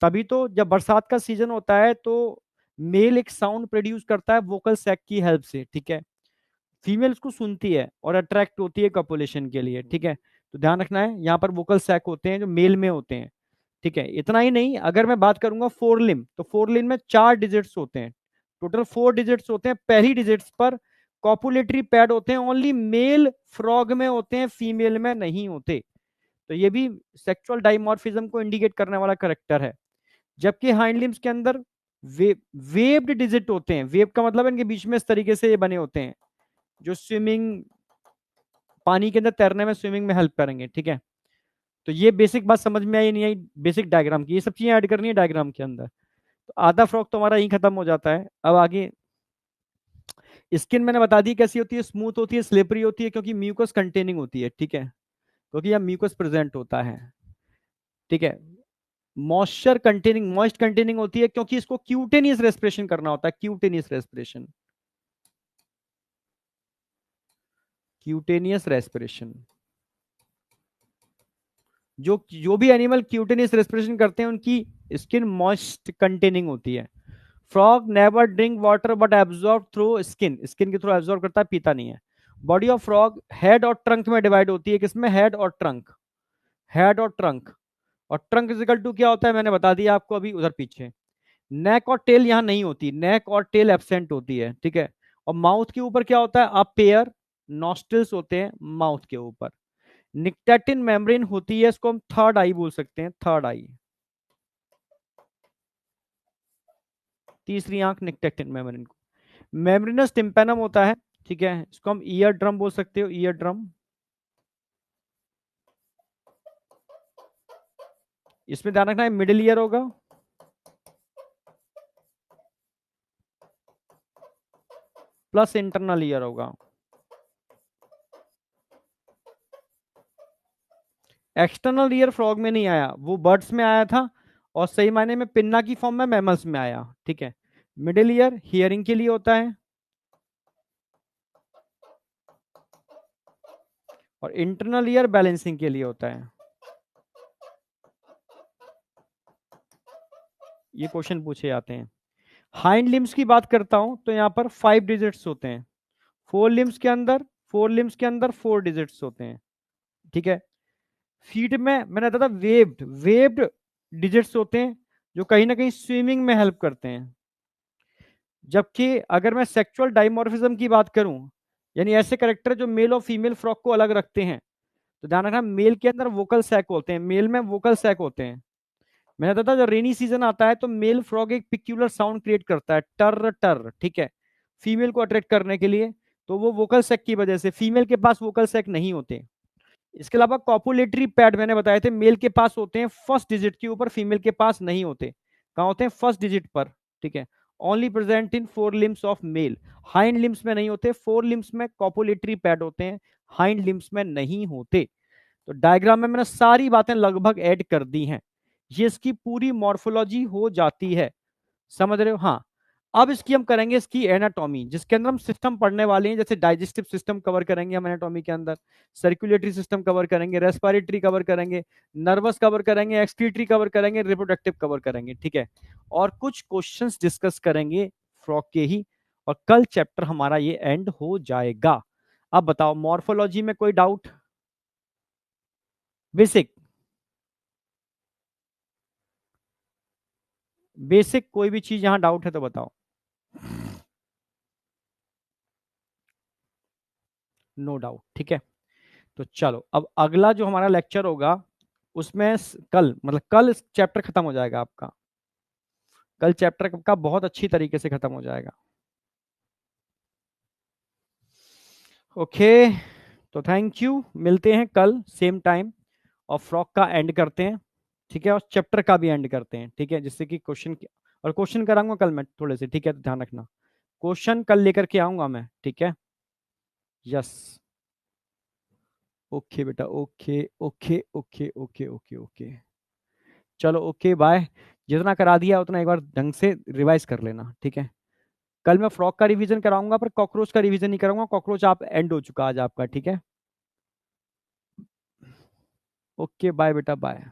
तभी तो जब बरसात का सीजन होता है तो मेल एक साउंड प्रोड्यूस करता है वोकल सैक की हेल्प से, ठीक है। फीमेल उसको सुनती है और अट्रैक्ट होती है कॉपुलेशन के लिए, ठीक है। तो ध्यान रखना है, यहाँ पर वोकल सैक होते हैं जो मेल में होते हैं, ठीक है। इतना ही नहीं, अगर मैं बात करूंगा फोर लिम, तो फोर लिम में 4 डिजिट्स होते हैं, टोटल 4 डिजिट्स होते हैं। पहली डिजिट्स पर कॉपुलेटरी पैड होते हैं, ओनली मेल फ्रॉग में होते हैं, फीमेल में नहीं होते। तो ये भी सेक्सुअल डाइमॉर्फिज्म को इंडिकेट करने वाला करेक्टर है। जबकि हाइंड लिम्स के अंदर वेव्ड डिजिट होते हैं। वेव का मतलब है इनके बीच में इस तरीके से ये बने होते हैं जो स्विमिंग, पानी के अंदर तैरने में, स्विमिंग में हेल्प करेंगे, ठीक है। तो ये बेसिक बात समझ में आई नहीं आई बेसिक डायग्राम की, ये सब चीजें ऐड करनी है डायग्राम के अंदर। तो आधा फ्रॉक तो हमारा यही खत्म हो जाता है। अब आगे स्किन मैंने बता दी कैसी होती है, स्मूथ होती है, स्लिपरी होती है, क्योंकि म्यूकस कंटेनिंग होती है, ठीक है, क्योंकि यह म्यूकस प्रेजेंट होता है, ठीक है। मॉइस्चर कंटेनिंग, मॉइस्ट कंटेनिंग होती है क्योंकि इसको क्यूटेनियस रेस्पिरेशन करना होता है, क्यूटेनियस रेस्पिरेशन, क्यूटेनियस रेस्पिरेशन। जो जो भी एनिमल क्यूटेनियस रेस्पिरेशन करते हैं उनकी स्किन मॉइस्ट कंटेनिंग होती है। Frog never drink water but absorb through skin, skin के थ्रू एब्जॉर्ब करता है, पीता नहीं है। बॉडी ऑफ फ्रॉग हेड और ट्रंक में डिवाइड होती है, किसमें, हेड और ट्रंक, हेड और ट्रंक। और ट्रंक इजिकल टू क्या होता है मैंने बता दिया आपको अभी उधर पीछे। नेक और टेल यहां नहीं होती, नेक और टेल एब्सेंट होती है, ठीक है। और माउथ के ऊपर क्या होता है, अ पेयर नॉस्ट्रिल्स होते हैं माउथ के ऊपर। निक्टेटिन मेम्ब्रेन होती है, इसको हम थर्ड आई बोल सकते हैं, थर्ड आई, तीसरी आंख निक्टेटिन मेम्ब्रेन को। मेम्ब्रेनस टिम्पेनम होता है, ठीक है, इसको हम ईयर ड्रम बोल सकते हो, ईयर ड्रम। इसमें ध्यान रखना है मिडिल ईयर होगा, प्लस इंटरनल ईयर होगा। एक्सटर्नल ईयर फ्रॉग में नहीं आया, वो बर्ड्स में आया था, और सही मायने में पिन्ना की फॉर्म में मैमल्स में आया, ठीक है। मिडिल ईयर हियरिंग के लिए होता है, और इंटरनल ईयर बैलेंसिंग के लिए होता है। ये क्वेश्चन पूछे जाते हैं। हाइंड लिम्स की बात करता हूं तो यहाँ पर 5 डिजिट्स होते हैं, फोर लिम्स के अंदर, फोर लिम्स के अंदर 4 डिजिट्स होते हैं, ठीक है। फीट में मैंने बताया था वेव्ड, वेव्ड डिजिट्स होते हैं, जो कहीं ना कहीं स्विमिंग में हेल्प करते हैं। जबकि अगर मैं सेक्सुअल डाइमॉर्फिज्म की बात करूं, यानी ऐसे करेक्टर जो मेल और फीमेल फ्रॉक को अलग रखते हैं, तो ध्यान रखना मेल के अंदर वोकल सैक होते हैं, मेल में वोकल सैक होते हैं। मैंने बताया था जब रेनी सीजन आता है तो मेल फ्रॉग एक पिक्यूलर साउंड क्रिएट करता है, टर टर, ठीक है, फीमेल को अट्रैक्ट करने के लिए। तो वो वोकल सैक की वजह से, फीमेल के पास वोकल सैक नहीं होते। इसके अलावा कॉपुलेटरी पैड मैंने बताए थे, मेल के पास होते हैं फर्स्ट डिजिट के ऊपर, फीमेल के पास नहीं होते। कहाँ होते हैं, फर्स्ट डिजिट पर, ठीक है। Only present in four limbs of male, hind limbs में नहीं होते, फोर लिम्स में कॉपुलेटरी पैड होते हैं, हाइंड लिम्स में नहीं होते। तो डायग्राम में मैंने सारी बातें लगभग ऐड कर दी हैं, ये इसकी पूरी मॉर्फोलॉजी हो जाती है, समझ रहे हो, हाँ। अब इसकी हम करेंगे इसकी एनाटॉमी, जिसके अंदर हम सिस्टम पढ़ने वाले हैं, जैसे डाइजेस्टिव सिस्टम कवर करेंगे हम एनाटॉमी के अंदर, सर्कुलेटरी सिस्टम कवर करेंगे, रेस्पिरेटरी कवर करेंगे, नर्वस कवर करेंगे, एक्सक्रीटरी कवर करेंगे, रिप्रोडक्टिव कवर करेंगे, ठीक है। और कुछ क्वेश्चंस डिस्कस करेंगे फ्रॉक के ही, और कल चैप्टर हमारा ये एंड हो जाएगा। अब बताओ मॉर्फोलॉजी में कोई डाउट, बेसिक, बेसिक कोई भी चीज यहां डाउट है तो बताओ। नो डाउट, ठीक है। तो चलो अब अगला जो हमारा लेक्चर होगा उसमें कल, मतलब कल चैप्टर खत्म हो जाएगा आपका, कल चैप्टर का बहुत अच्छी तरीके से खत्म हो जाएगा। ओके, तो थैंक यू, मिलते हैं कल सेम टाइम, और फ्रॉक का एंड करते हैं, ठीक है, और चैप्टर का भी एंड करते हैं, ठीक है, जिससे कि क्वेश्चन, और क्वेश्चन कराऊंगा कल मैं थोड़े से, ठीक है, तो ध्यान रखना, क्वेश्चन कल लेकर के आऊंगा मैं, ठीक है। यस, ओके बेटा, okay okay okay okay okay okay, चलो ओके बाय। जितना करा दिया उतना एक बार ढंग से रिवाइज कर लेना, ठीक है। कल मैं फ्रॉक का रिवीजन कराऊंगा पर कॉकरोच का रिवीजन नहीं कराऊंगा, कॉकरोच आप एंड हो चुका आज आपका, ठीक है। ओके बाय बेटा, बाय।